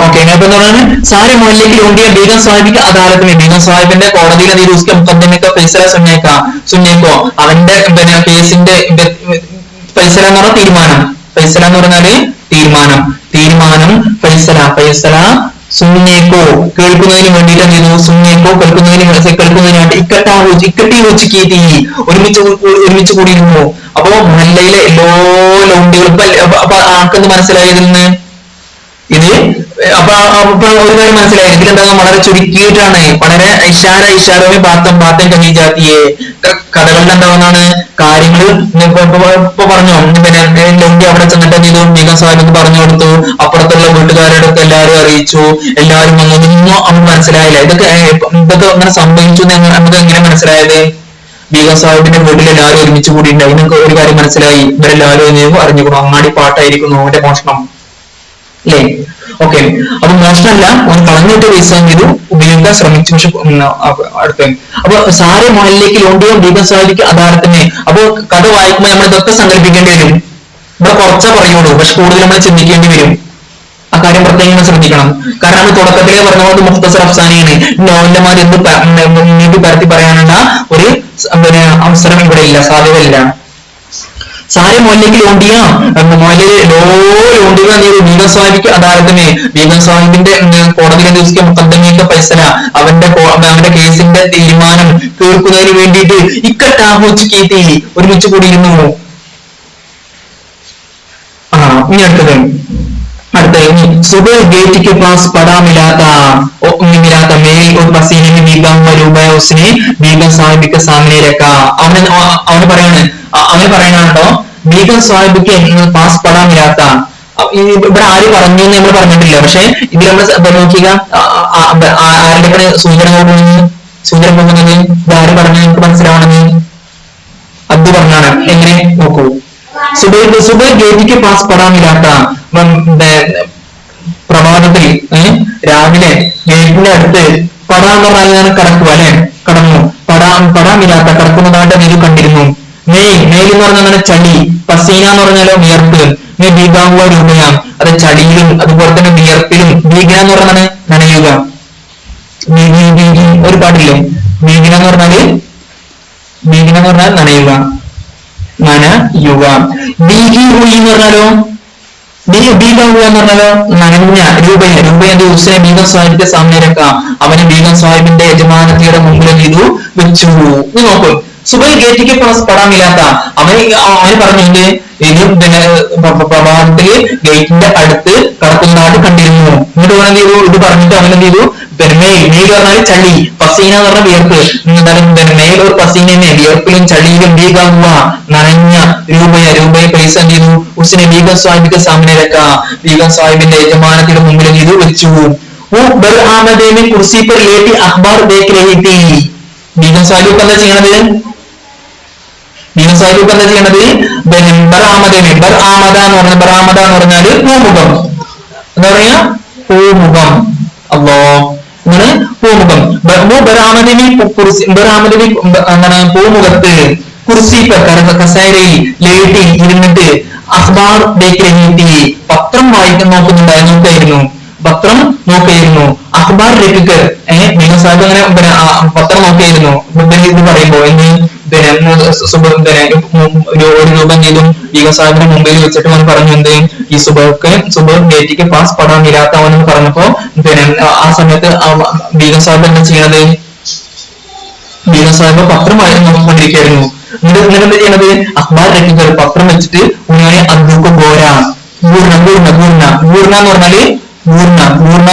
ओके सारे मोहल्ले की लोंडियां बेगम साहिब की अदालत में बेगम साहिबिന്റെ കോടതിയിൽ നീ उसके मुकदमे का फैसला सुनने को അവന്റെ കേസിന്റെ ഫൈസല എന്ന് പറഞ്ഞാൽ തീരുമാനം, ഫൈസല എന്ന് പറഞ്ഞാല് തീരുമാനം ഫൈസല സുന്നേക്കോ കേൾക്കുന്നതിന് വേണ്ടിയിട്ട് എന്ത് ചെയ്തു, സുന്നേക്കോ കേൾക്കുന്നതിന് വേണ്ടി ഇക്കട്ടി വെച്ചിട്ട് ഒരുമിച്ച് കൂടിയിരുന്നു. അപ്പോ മഹല്ലയിലെ എല്ലാ ലോണ്ടികളും അപ്പൊ ആർക്കെന്ന് മനസ്സിലായതിൽ നിന്ന് ഇത് അപ്പൊ ഒരു കാര്യം മനസ്സിലായി, ഇതിലെന്താ വളരെ ചുരുക്കിയിട്ടാണ്, വളരെ ഇഷാരോമി പാത്തം കഹീജാത്തിയെ കഥകളുടെ എന്താവുന്നതാണ് കാര്യങ്ങൾ ഇപ്പൊ പറഞ്ഞു. പിന്നെ ലോണ്ടി അവിടെ ചെന്നിട്ട് എന്ത് ചെയ്തു, ബീഗം സാഹിബ് പറഞ്ഞു കൊടുത്തു, അപ്പുറത്തുള്ള വീട്ടുകാരുടെ അടുത്ത് എല്ലാവരും അറിയിച്ചു, എല്ലാവരും വന്നൊന്നും നമുക്ക് മനസ്സിലായില്ല. ഇതൊക്കെ അങ്ങനെ സംഭവിച്ചു നമുക്ക് എങ്ങനെ മനസ്സിലായത്? ബീഗം സാഹിബിന്റെ വീട്ടിൽ എല്ലാവരും ഒരുമിച്ച് കൂടിയിട്ടുണ്ട്. അതിനൊക്കെ ഒരു കാര്യം മനസ്സിലായി, ഇവരെല്ലാവരും അറിഞ്ഞുകൂടും, അങ്ങാടി പാട്ടായിരിക്കുന്നു അവന്റെ മോഷണം അല്ലേ? ഓക്കെ, അപ്പൊ മോശമല്ല, അവൻ കളഞ്ഞിട്ട് പൈസ ചെയ്തു ഉപയോഗിക്കാൻ ശ്രമിച്ചു. പക്ഷെ അടുത്ത് അപ്പൊ സാരെ മോഹല്ലേക്ക് ലോണ്ടിയോ ബീഗം സാഹിബിക്ക് അദാലത്തിനെ. അപ്പൊ കഥ വായിക്കുമ്പോൾ നമ്മൾ ഇതൊക്കെ സങ്കല്പിക്കേണ്ടി വരും. ഇവിടെ കുറച്ചേ പറയുള്ളൂ, പക്ഷെ കൂടുതൽ നമ്മൾ ചിന്തിക്കേണ്ടി വരും. ആ കാര്യം പ്രത്യേകം ശ്രദ്ധിക്കണം. കാരണം നമ്മൾ തുടക്കത്തിലേ പറഞ്ഞത് മുഖ്തസർ അഫ്സാനിയാണ്. നോവലന്മാർ എന്ത് പരത്തി പറയാനുള്ള ഒരു അവസരം ഇവിടെ ഇല്ല, സാധ്യതയില്ല. सारे मोहल्ले की लोंडियां मोहल्ले लोंडियां ബീഗം സാഹിബിക്ക് അദാലത്തിനെ ബീഗം സാഹിബിന്റെ കോടതിയിലെ उसके मुकदमे का फैसला അവന്റെ കേസിന്റെ തീരുമാനം കേൾക്കുന്നതിന് വേണ്ടിയിട്ട് ഇക്കട്ടാഹോച്ചിക്കേത്തി ഒരുമിച്ച് കൂടിയിരുന്നു. ഇനി അടുത്തത് सुबह गेट के पास पड़ा मिला था मेल और पसीने में भीगा हुआ रूबा उसने बेगम साहिब के सामने रखा. അവന് പറയാനുണ്ടോ ബീഗം സാഹിബിക്ക് പാസ് പടാ മിലാത്ത. ഇവിടെ ആര് പറഞ്ഞു എന്ന് നമ്മൾ പറഞ്ഞിട്ടില്ല, പക്ഷെ ഇതിൽ നമ്മൾ നോക്കുക ആരുടെ സൂചന പോകുന്നത് ഇത് ആര് പറഞ്ഞു നമുക്ക് മനസ്സിലാവണമെന്ന് അത് പറഞ്ഞാണ്. എങ്ങനെ നോക്കൂ, സുബൈ ഗേറ്റിക്ക് പാസ് പടാ മിലാത്ത, പ്രഭാതത്തിൽ രാവിലെ ഗേറ്റിന്റെ അടുത്ത് പടാ എന്ന് പറഞ്ഞാൽ കടക്കുക അല്ലെ, കടന്നു, പടാമില്ലാത്ത കടക്കുന്നതായിട്ട് നീ കണ്ടിരുന്നു. മെയിൽ എന്ന് പറഞ്ഞാൽ ചളി, പസീന എന്ന് പറഞ്ഞാലോ വിയർപ്പ്, ബീഗാവുക രൂപയാം, അത് ചളിയിലും അതുപോലെ തന്നെ വിയർപ്പിലും. ബീഗ എന്ന് പറഞ്ഞാൽ നനയുക, ഒരു പാട്ടില്ലേ ബീഗിന എന്ന് പറഞ്ഞാൽ നനയുക. ബീഗി ഹുയി എന്ന് പറഞ്ഞാലോ ബീഗം എന്ന് പറഞ്ഞാലോ നനഞ്ഞ രൂപയെ ഉസ്നെ ബീഗം സാഹിബിന്റെ സാമനെ രക്കാം, അവന് ബീഗം സാഹിബിന്റെ യജമാനത്തിയുടെ മുമ്പിൽ ചെയ്തു വെച്ചു. നീ നോക്കൂ, സുബൈ ഗേറ്റിക്ക് പാസ് പടാമില്ലാത്ത അവന് പറഞ്ഞിട്ട് ഇത് പ്രഭാതത്തിൽ ഗേറ്റിന്റെ അടുത്ത് കടക്കുന്നതായിട്ട് കണ്ടിരുന്നു. എന്നിട്ട് അവൻ എന്ത് ചെയ്തു, ഇത് പറഞ്ഞിട്ട് അവൻ എന്ത് ചെയ്തു, മെയിൽ പറഞ്ഞാൽ ചളി, പസീന എന്ന് പറഞ്ഞ വിയർപ്പ്, മെയിൽ ഒരു പസീനെ വിയർപ്പിലും ചളിയിലും ബീഗാവുക നനഞ്ഞ രൂപയെ പൈസ എന്ത് ചെയ്തു ഉസിനെ ബീഗം സാഹിബിക്ക് സാമനെ രക്കാം, ബീഗം സാഹിബിന്റെ യജമാനത്തിന്റെ മുമ്പിൽ ചെയ്തു വെച്ചു. കുർസി पर लेटी अखबार देख रही थी. ബീഗം സാഹിബ് എന്താ ചെയ്യണത്? ബീഗം സാഹിബ് എന്താ ചെയ്യണത്? ബറാമദ എന്ന് പറഞ്ഞാല് പൂമുഖം, എന്താ പറയാ പൂമുഖം, അല്ലോ അങ്ങനെ പൂമുഖം. പൂമുഖത്ത് കുർസി കസേരയിൽ ലേട്ടി ഇരുന്നിട്ട് അഖ്ബാർ പത്രം നോക്കുന്നുണ്ടായിരുന്നു, പത്രം നോക്കിയിരുന്നു. അഖ്ബാർ രഖിക്കർ ബീഗം സാഹിബ് അങ്ങനെ പത്രം നോക്കിയിരുന്നു. ഇത് പറയുമ്പോ ഒരു രൂപം ചെയ്തും ബീഗം സാഹിബിന്റെ മുമ്പിൽ വെച്ചിട്ട് അവൻ പറഞ്ഞു എന്ത്, ഈ സുബഹ് ഗേറ്റിക്ക് പാസ് പടാമില്ലാത്തവനെന്ന് പറഞ്ഞപ്പോ ആ സമയത്ത് ബീഗം സാഹിബ് എന്താ ചെയ്യണത്? ബീഗം സാഹിബ് പത്രം നോക്കിക്കൊണ്ടിരിക്കുകയായിരുന്നു. എന്നിട്ട് എന്താ ചെയ്യണത്? അഖ്ബാർ രഖിക്കർ പത്രം വെച്ചിട്ട് ഉങ്ങനെ അദ്ദുക്ക് ഗൂർണ എന്ന് പറഞ്ഞാല് ഗൂർണ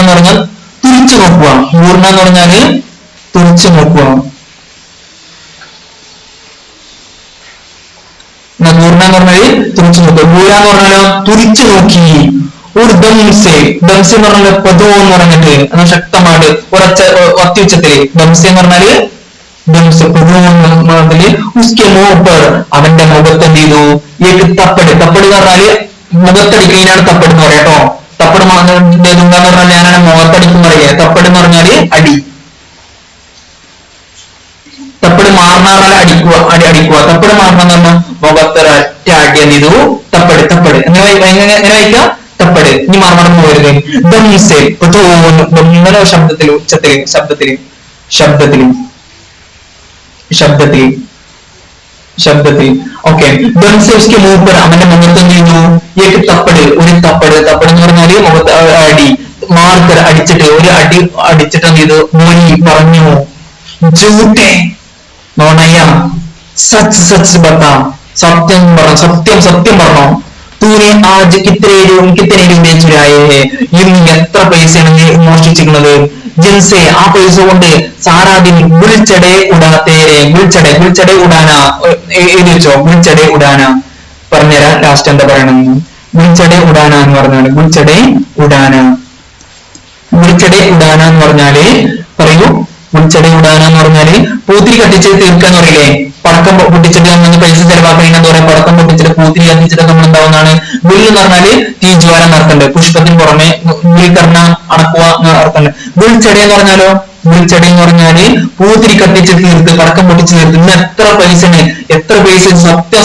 എന്ന് പറഞ്ഞാൽ തുറിച്ചു നോക്കുക. ഗൂർണ എന്ന് പറഞ്ഞാല് തുറിച്ചു നോക്കുക. ഗൂർണ എന്ന് പറഞ്ഞാല് തുറിച്ചു നോക്കുക. ഗൂര എന്ന് പറഞ്ഞാലോ തുറിച്ചു നോക്കി. ദംസെ ദംസെ എന്ന് പറഞ്ഞാല് പദോ എന്ന് പറഞ്ഞിട്ട് അത് ശക്തമായിട്ട് അത്യുച്ചത്തില് ദംസെ എന്ന് പറഞ്ഞാല് ദംസെ പദോ എന്നതില് ഉസ്കെ മോപ്പർ അവന്റെ മുഖത്ത് എന്ത് ചെയ്തു ഏക്ക് തപ്പട് തപ്പട് എന്ന് പറഞ്ഞാല് മുഖത്തടിക്കുന്നതിനാണ് തപ്പട് എന്ന് പറയാം കേട്ടോ. തപ്പട് എന്താന്ന് പറഞ്ഞാൽ ഞാനാണ് മുഖത്തടിക്കുന്ന പറയാ. തപ്പട് എന്ന് പറഞ്ഞാല് അടി, തപ്പട് മാറണ പറഞ്ഞാൽ അടിക്കുക, അടിക്കുക. തപ്പട് മാറണം എന്ന് പറഞ്ഞാൽ മുഖത്തൊരൊറ്റ അടി എന്ത് ചെയ്തു തപ്പട് തപ്പട് എങ്ങനെ വായിക്കാം തപ്പട്. ഇനി മറന്നു പോകരുത്. ദംസെ ഇങ്ങനെ ശബ്ദത്തിൽ ഉച്ചത്തില് ശബ്ദത്തില് ശബ്ദത്തില് ശബ്ദത്തിൽ ശബ്ദത്തിൽ ഓക്കെ. ദംസെ മൂപ്പർ അവന്റെ മുഖത്ത് എന്ത് ചെയ്യുന്നു ഏക്ക് തപ്പട് ഒരു തപ്പട്. തപ്പട് എന്ന് പറഞ്ഞാല് മുഖത്ത് അടി, മാർക്കർ അടിച്ചിട്ട് ഒരു അടി അടിച്ചിട്ട് എന്ത് ചെയ്തു മൊഴി പറഞ്ഞു. ജൂട്ടെ നോണയ, സച്ച് സച്ച് ബത്താ സത്യം പറഞ്ഞു, സത്യം സത്യം പറഞ്ഞോ. തൂനെ ആജ് കിത്തനെ രൂപ ചുരായേ ഇന്ന് എത്ര പൈസയാണ് നീ മോഷ്ടിച്ചിരിക്കുന്നത്. ജിൻസെ ആ പൈസ കൊണ്ട് സാരാദിൻ ഗുൽച്ചടെ ഉടാത്തേരെ. ഗുൽച്ചടെ ഗുൽച്ചടെ ഉടാന എഴുതി വെച്ചോ. ഗുൽച്ചടെ ഉടാന പറഞ്ഞുതരാം ലാസ്റ്റ് എന്താ പറയണെന്ന്. ഗുൽച്ചടെ ഉടാന എന്ന് പറഞ്ഞാല് ഗുൽച്ചടെ ഉടാന, ഗുൽച്ചടെ ഉടാന എന്ന് പറഞ്ഞാല് പറയൂ. ഗുൽച്ചടെ ഉടാന എന്ന് പറഞ്ഞാല് പൂത്തിരി കത്തിച്ച് തീർക്കാന്ന് പറയില്ലേ. പടക്കം പൊട്ടിച്ചിട്ട് നമ്മൾ പൈസ ചെലവാക്കുന്ന എന്താ പറയാ, പടക്കം പൊട്ടിച്ചിട്ട് പൂത്തിരി കത്തിച്ചിട്ട് നമ്മൾ എന്താവുന്നതാണ് ഗുൽ എന്ന് പറഞ്ഞാല് തീജ്വാല നടത്തുന്നുണ്ട്. പുഷ്പത്തിന് പുറമെ ഗുൽക്കർണ അടക്കുക നടത്തുന്നുണ്ട്. ഗുൽച്ചെടി എന്ന് പറഞ്ഞാലോ ഗുൽച്ചെടി എന്ന് പറഞ്ഞാല് പൂത്തിരി കത്തിച്ച് തീർത്ത് പടക്കം പൊട്ടിച്ച് തീർത്ത്. ഇന്ന് എത്ര പൈസയാണ്, എത്ര പൈസ.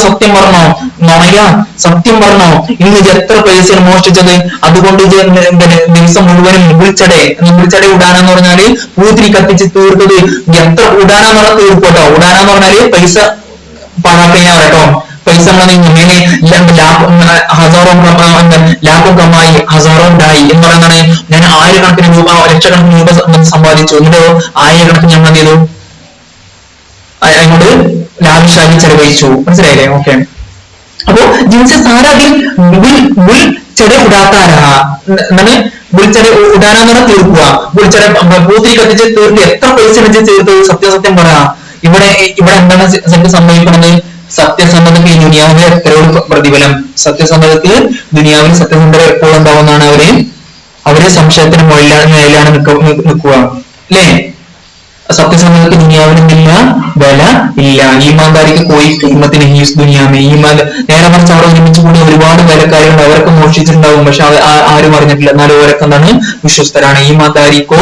സത്യം പറഞ്ഞോ നുണയ, സത്യം പറഞ്ഞോ. ഇന്ന് എത്ര പൈസയാണ് മോഷ്ടിച്ചത്. അതുകൊണ്ട് ദിവസം മുഴുവനും ഗുൽച്ചടെ ഗുൽച്ചടെ ഉടാനെന്ന് പറഞ്ഞാല് പൂത്തിരി കത്തിച്ച് തീർത്തത്. എത്ര ഉടാനെന്ന് പറഞ്ഞാൽ തീർക്കോട്ടോ. ഉടാനെന്ന് പറഞ്ഞാല് പൈസ പാഴാക്കഴിഞ്ഞാ കേട്ടോ. പൈസ ഇങ്ങനെ ലാഭം കമായി ഹസാറോ ഉണ്ടായി എന്ന് പറയുന്നതാണ്. ഞാൻ ആയിരക്കണക്കിന് രൂപ ലക്ഷക്കണക്കിന് രൂപ സമ്പാദിച്ചു. എന്നിട്ടോ ആയിരക്കണക്കിന് ഞങ്ങൾ എന്ത് ചെയ്തു അതിനോട് ലാഭിഷാദി ചെലവഴിച്ചു. മനസ്സിലായില്ലേ? ഓക്കെ. അപ്പോ ജിൻസെ സാരാദിൻ ബുൽ ചെട ഉടാത്താരാ എന്താണ് ബുൾച്ചെട ഉടാനെന്ന് പറഞ്ഞാൽ തീർക്കുക. ബുൾച്ചെട പൂത്തിരി കത്തിച്ച് തീർത്ത് എത്ര പൈസ വെച്ച് തീർത്ത്. സത്യം പറയാ. ഇവിടെ എന്താണ് സംഭവിക്കുന്നത്. സത്യസന്ധതയ്ക്ക് ഈ ദുനിയാവിലെ എത്രയോട് പ്രതിഫലം. സത്യസന്ധതയ്ക്ക് ദുനിയാവിൽ സത്യസന്ധത എപ്പോഴും ഉണ്ടാവുന്നതാണ്. അവര് സംശയത്തിന് മേലാണ് നിൽക്കുക അല്ലേ. സത്യസന്ധതയ്ക്ക് ദുനിയാവിന് എന്തില്ല, വില ഇല്ല. ഈമാൻദാരിക്ക് പോയി ഖീമത്തിന് ഹീസ് ദുനിയാമേ. നേരെ മറിച്ച് അവിടെ ഒരുമിച്ച് കൂടി ഒരുപാട് വേലക്കാരുണ്ട്. അവരൊക്കെ മോഷ്ടിച്ചിട്ടുണ്ടാവും, പക്ഷെ ആരും അറിഞ്ഞിട്ടില്ല. എന്നാലും അവരൊക്കെ എന്താണ് വിശ്വസ്തരാണ്. ഈമാൻദാരിക്കോ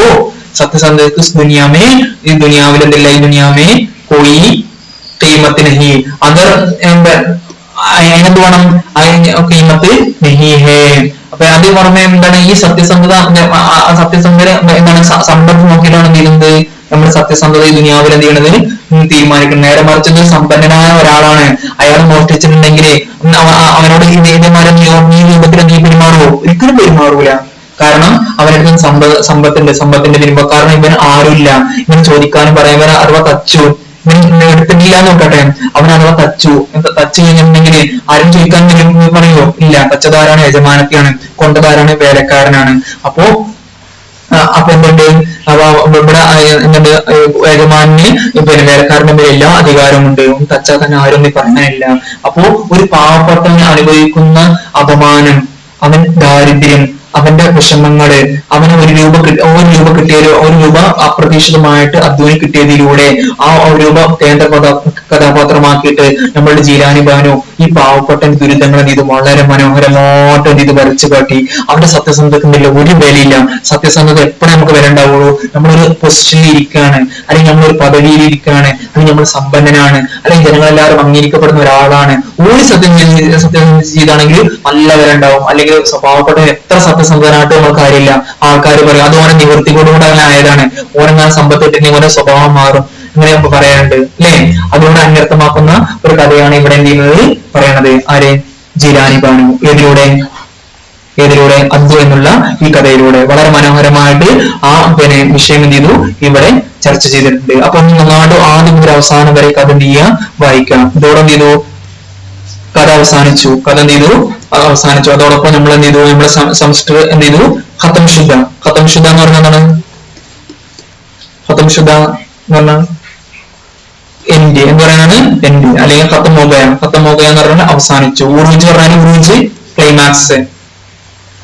സത്യസന്ധതയ്ക്ക് ദുനിയാമേ, ഈ ദുനിയാവിൽ എന്തില്ല, ഈ ദുനിയാമേ പോയി ഖീമത്തിന് ഹി അദർ അതിനെന്ത് വേണം, ഖീമത്ത് നഹി ഹേ. അപ്പൊ അതിന് പുറമെ എന്താണ് ഈ സത്യസന്ധത എന്താണ് സമ്പത്ത് നോക്കിയിട്ടാണ് എന്ത് ചെയ്യുന്നത്. നമ്മൾ സത്യസന്ധത ഈ ദുനിയാവിൽ എന്ത് ചെയ്യണത് തീരുമാനിക്കണം. നേരെ മറിച്ച് സമ്പന്നനായ ഒരാളാണ്, അയാൾ മോഷ്ടിച്ചിട്ടുണ്ടെങ്കിൽ അവനോട് ഈ ഈ രൂപത്തിൽ നീ പെരുമാറുമോ? ഒരിക്കലും പെരുമാറൂല. കാരണം അവനടുത്ത് സമ്പത്തിന്റെ വരുമ്പോ, കാരണം ഇവൻ ആരുമില്ല, ഇവൻ ചോദിക്കാനും പറയാൻ അഥവാ തച്ചു എടുത്തിട്ടില്ല നോക്കട്ടെ, അവൻ അഥവാ തച്ചു കഴിഞ്ഞിട്ടുണ്ടെങ്കിൽ ആരും ചോദിക്കാൻ പറയോ? ഇല്ല. തച്ചതാരാണ്? യജമാനത്തെയാണ്. കൊണ്ടതാരാണ്? വേലക്കാരനാണ്. അപ്പൊ എന്തുണ്ട്, ഇവിടെ എന്തുണ്ട്, യജമാനിന് വേലക്കാരന്റെ മേലെ എല്ലാ അധികാരമുണ്ട്. തച്ചാൽ തന്നെ ആരും നീ പറയാനില്ല. അപ്പോ ഒരു പാവപ്പെട്ടവന് അനുഭവിക്കുന്ന അപമാനം, അവൻ ദാരിദ്ര്യം, അവന്റെ വിഷമങ്ങള്, അവന് ഒരു രൂപ കിട്ടിയ ഒരു രൂപ അപ്രതീക്ഷിതമായിട്ട് അധ്വാനി കിട്ടിയതിലൂടെ ആ ഒരു രൂപ കേന്ദ്ര കഥാപാത്രമാക്കിയിട്ട് നമ്മളുടെ ജീലാനി ബാനു ഈ പാവപ്പെട്ട ദുരിതങ്ങൾ ഇത് വളരെ മനോഹരമായിട്ട് ഇത് വരച്ചു കാട്ടി. അവന്റെ സത്യസന്ധതയ്ക്കുണ്ടല്ലോ ഒരു വിലയില്ല. സത്യസന്ധത എപ്പോഴും നമുക്ക് വില ഉണ്ടാവുള്ളൂ. നമ്മളൊരു പൊസിഷനിൽ ഇരിക്കുകയാണ്, അല്ലെങ്കിൽ നമ്മളൊരു പദവിയിൽ ഇരിക്കുകയാണ്, അല്ലെങ്കിൽ നമ്മൾ സമ്പന്നനാണ്, അല്ലെങ്കിൽ ജനങ്ങളെല്ലാവരും അംഗീകരിക്കപ്പെടുന്ന ഒരാളാണ്. ഒരു സത്യസന്ധത ചെയ്താണെങ്കിൽ നല്ല വില ഉണ്ടാവും. അല്ലെങ്കിൽ പാവപ്പെട്ട എത്ര സത്യസന്ധനായിട്ട് നമുക്ക് കാര്യമില്ല. ആൾക്കാർ പറയും അത് ഓനെ നിവൃത്തിയോടുകൂടെ അങ്ങനെ ആയതാണ്, ഓനെങ്ങനെ സമ്പത്ത് കിട്ടിയെങ്കിൽ ഓരോ സ്വഭാവം മാറും, ഇങ്ങനെ നമുക്ക് പറയാനുണ്ട് അല്ലെ. അതുകൊണ്ട് അന്വർത്ഥമാക്കുന്ന ഒരു കഥയാണ് ഇവിടെ എന്ത് ചെയ്യുന്നത് പറയണത്. ആര്? ജീലാനി ബാനു. ഏതിലൂടെ അദ്ദു എന്നുള്ള ഈ കഥയിലൂടെ വളരെ മനോഹരമായിട്ട് ആ വിഷയം എന്ത് ചെയ്തു ഇവിടെ ചർച്ച ചെയ്തിട്ടുണ്ട്. അപ്പൊ നന്നായിട്ട് ആദ്യം മുതൽ അവസാനം വരെ കഥ എന്ത് ചെയ്യുക, വായിക്കാം. ഇതോടെ എന്ത് ചെയ്തു, കഥ അവസാനിച്ചു. അതോടൊപ്പം നമ്മൾ എന്ത് ചെയ്തു, നമ്മുടെ സെമസ്റ്റർ എന്ത് ചെയ്തു, ഖത്തം ശുദ്ധ എന്ന് പറഞ്ഞാൽ എന്താണ്? ഖത്തം ശുദ്ധ എന്ന് പറഞ്ഞാൽ എൻഡ് എന്ന് പറയുന്നത് എൻഡ്, അല്ലെങ്കിൽ ഖത്തം മോഗയ എന്ന് പറഞ്ഞാൽ അവസാനിച്ചു. ഉറൂജ് പറഞ്ഞാൽ ഉറൂജ് ക്ലൈമാക്സ്.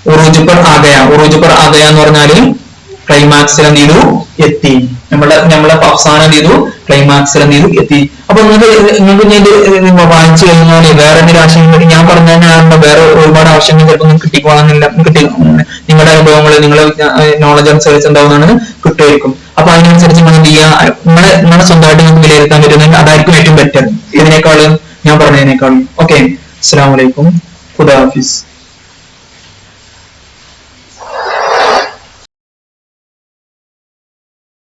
ഉറൂജ് പർ ആഗയ എന്ന് പറഞ്ഞാല് ക്ലൈമാക്സിൽ എന്ത് ചെയ്തു എത്തി. നമ്മളെ അവസാനം എന്ത് ചെയ്തു ക്ലൈമാക്സിൽ എന്ത് ചെയ്തു എത്തി. അപ്പൊ നിങ്ങൾക്ക് ഞാൻ വായിച്ചു കഴിഞ്ഞാൽ വേറെ എന്തെങ്കിലും ആശയങ്ങൾ ഞാൻ പറഞ്ഞു തന്നെയാകുമ്പോ വേറെ ഒരുപാട് ആവശ്യങ്ങൾ ചിലപ്പോൾ നിങ്ങൾക്ക് കിട്ടിക്കോളാന്നില്ല, നിങ്ങളുടെ അനുഭവങ്ങൾ നിങ്ങളുടെ നോളജ് അനുസരിച്ച് എന്താവുന്നതാണ് കിട്ടുമായിരിക്കും. അപ്പൊ അതിനനുസരിച്ച് നിങ്ങൾ എന്ത് ചെയ്യുക, നിങ്ങളെ സ്വന്തമായിട്ട് നിങ്ങൾക്ക് വിലയിരുത്താൻ പറ്റുന്നത് അതായിരിക്കും ഏറ്റവും ബെറ്റർ ഇതിനേക്കാളും ഞാൻ പറഞ്ഞതിനേക്കാളും. ഓക്കെ, അസ്സലാമു അലൈക്കും, ഖുദാ ഹാഫിസ്.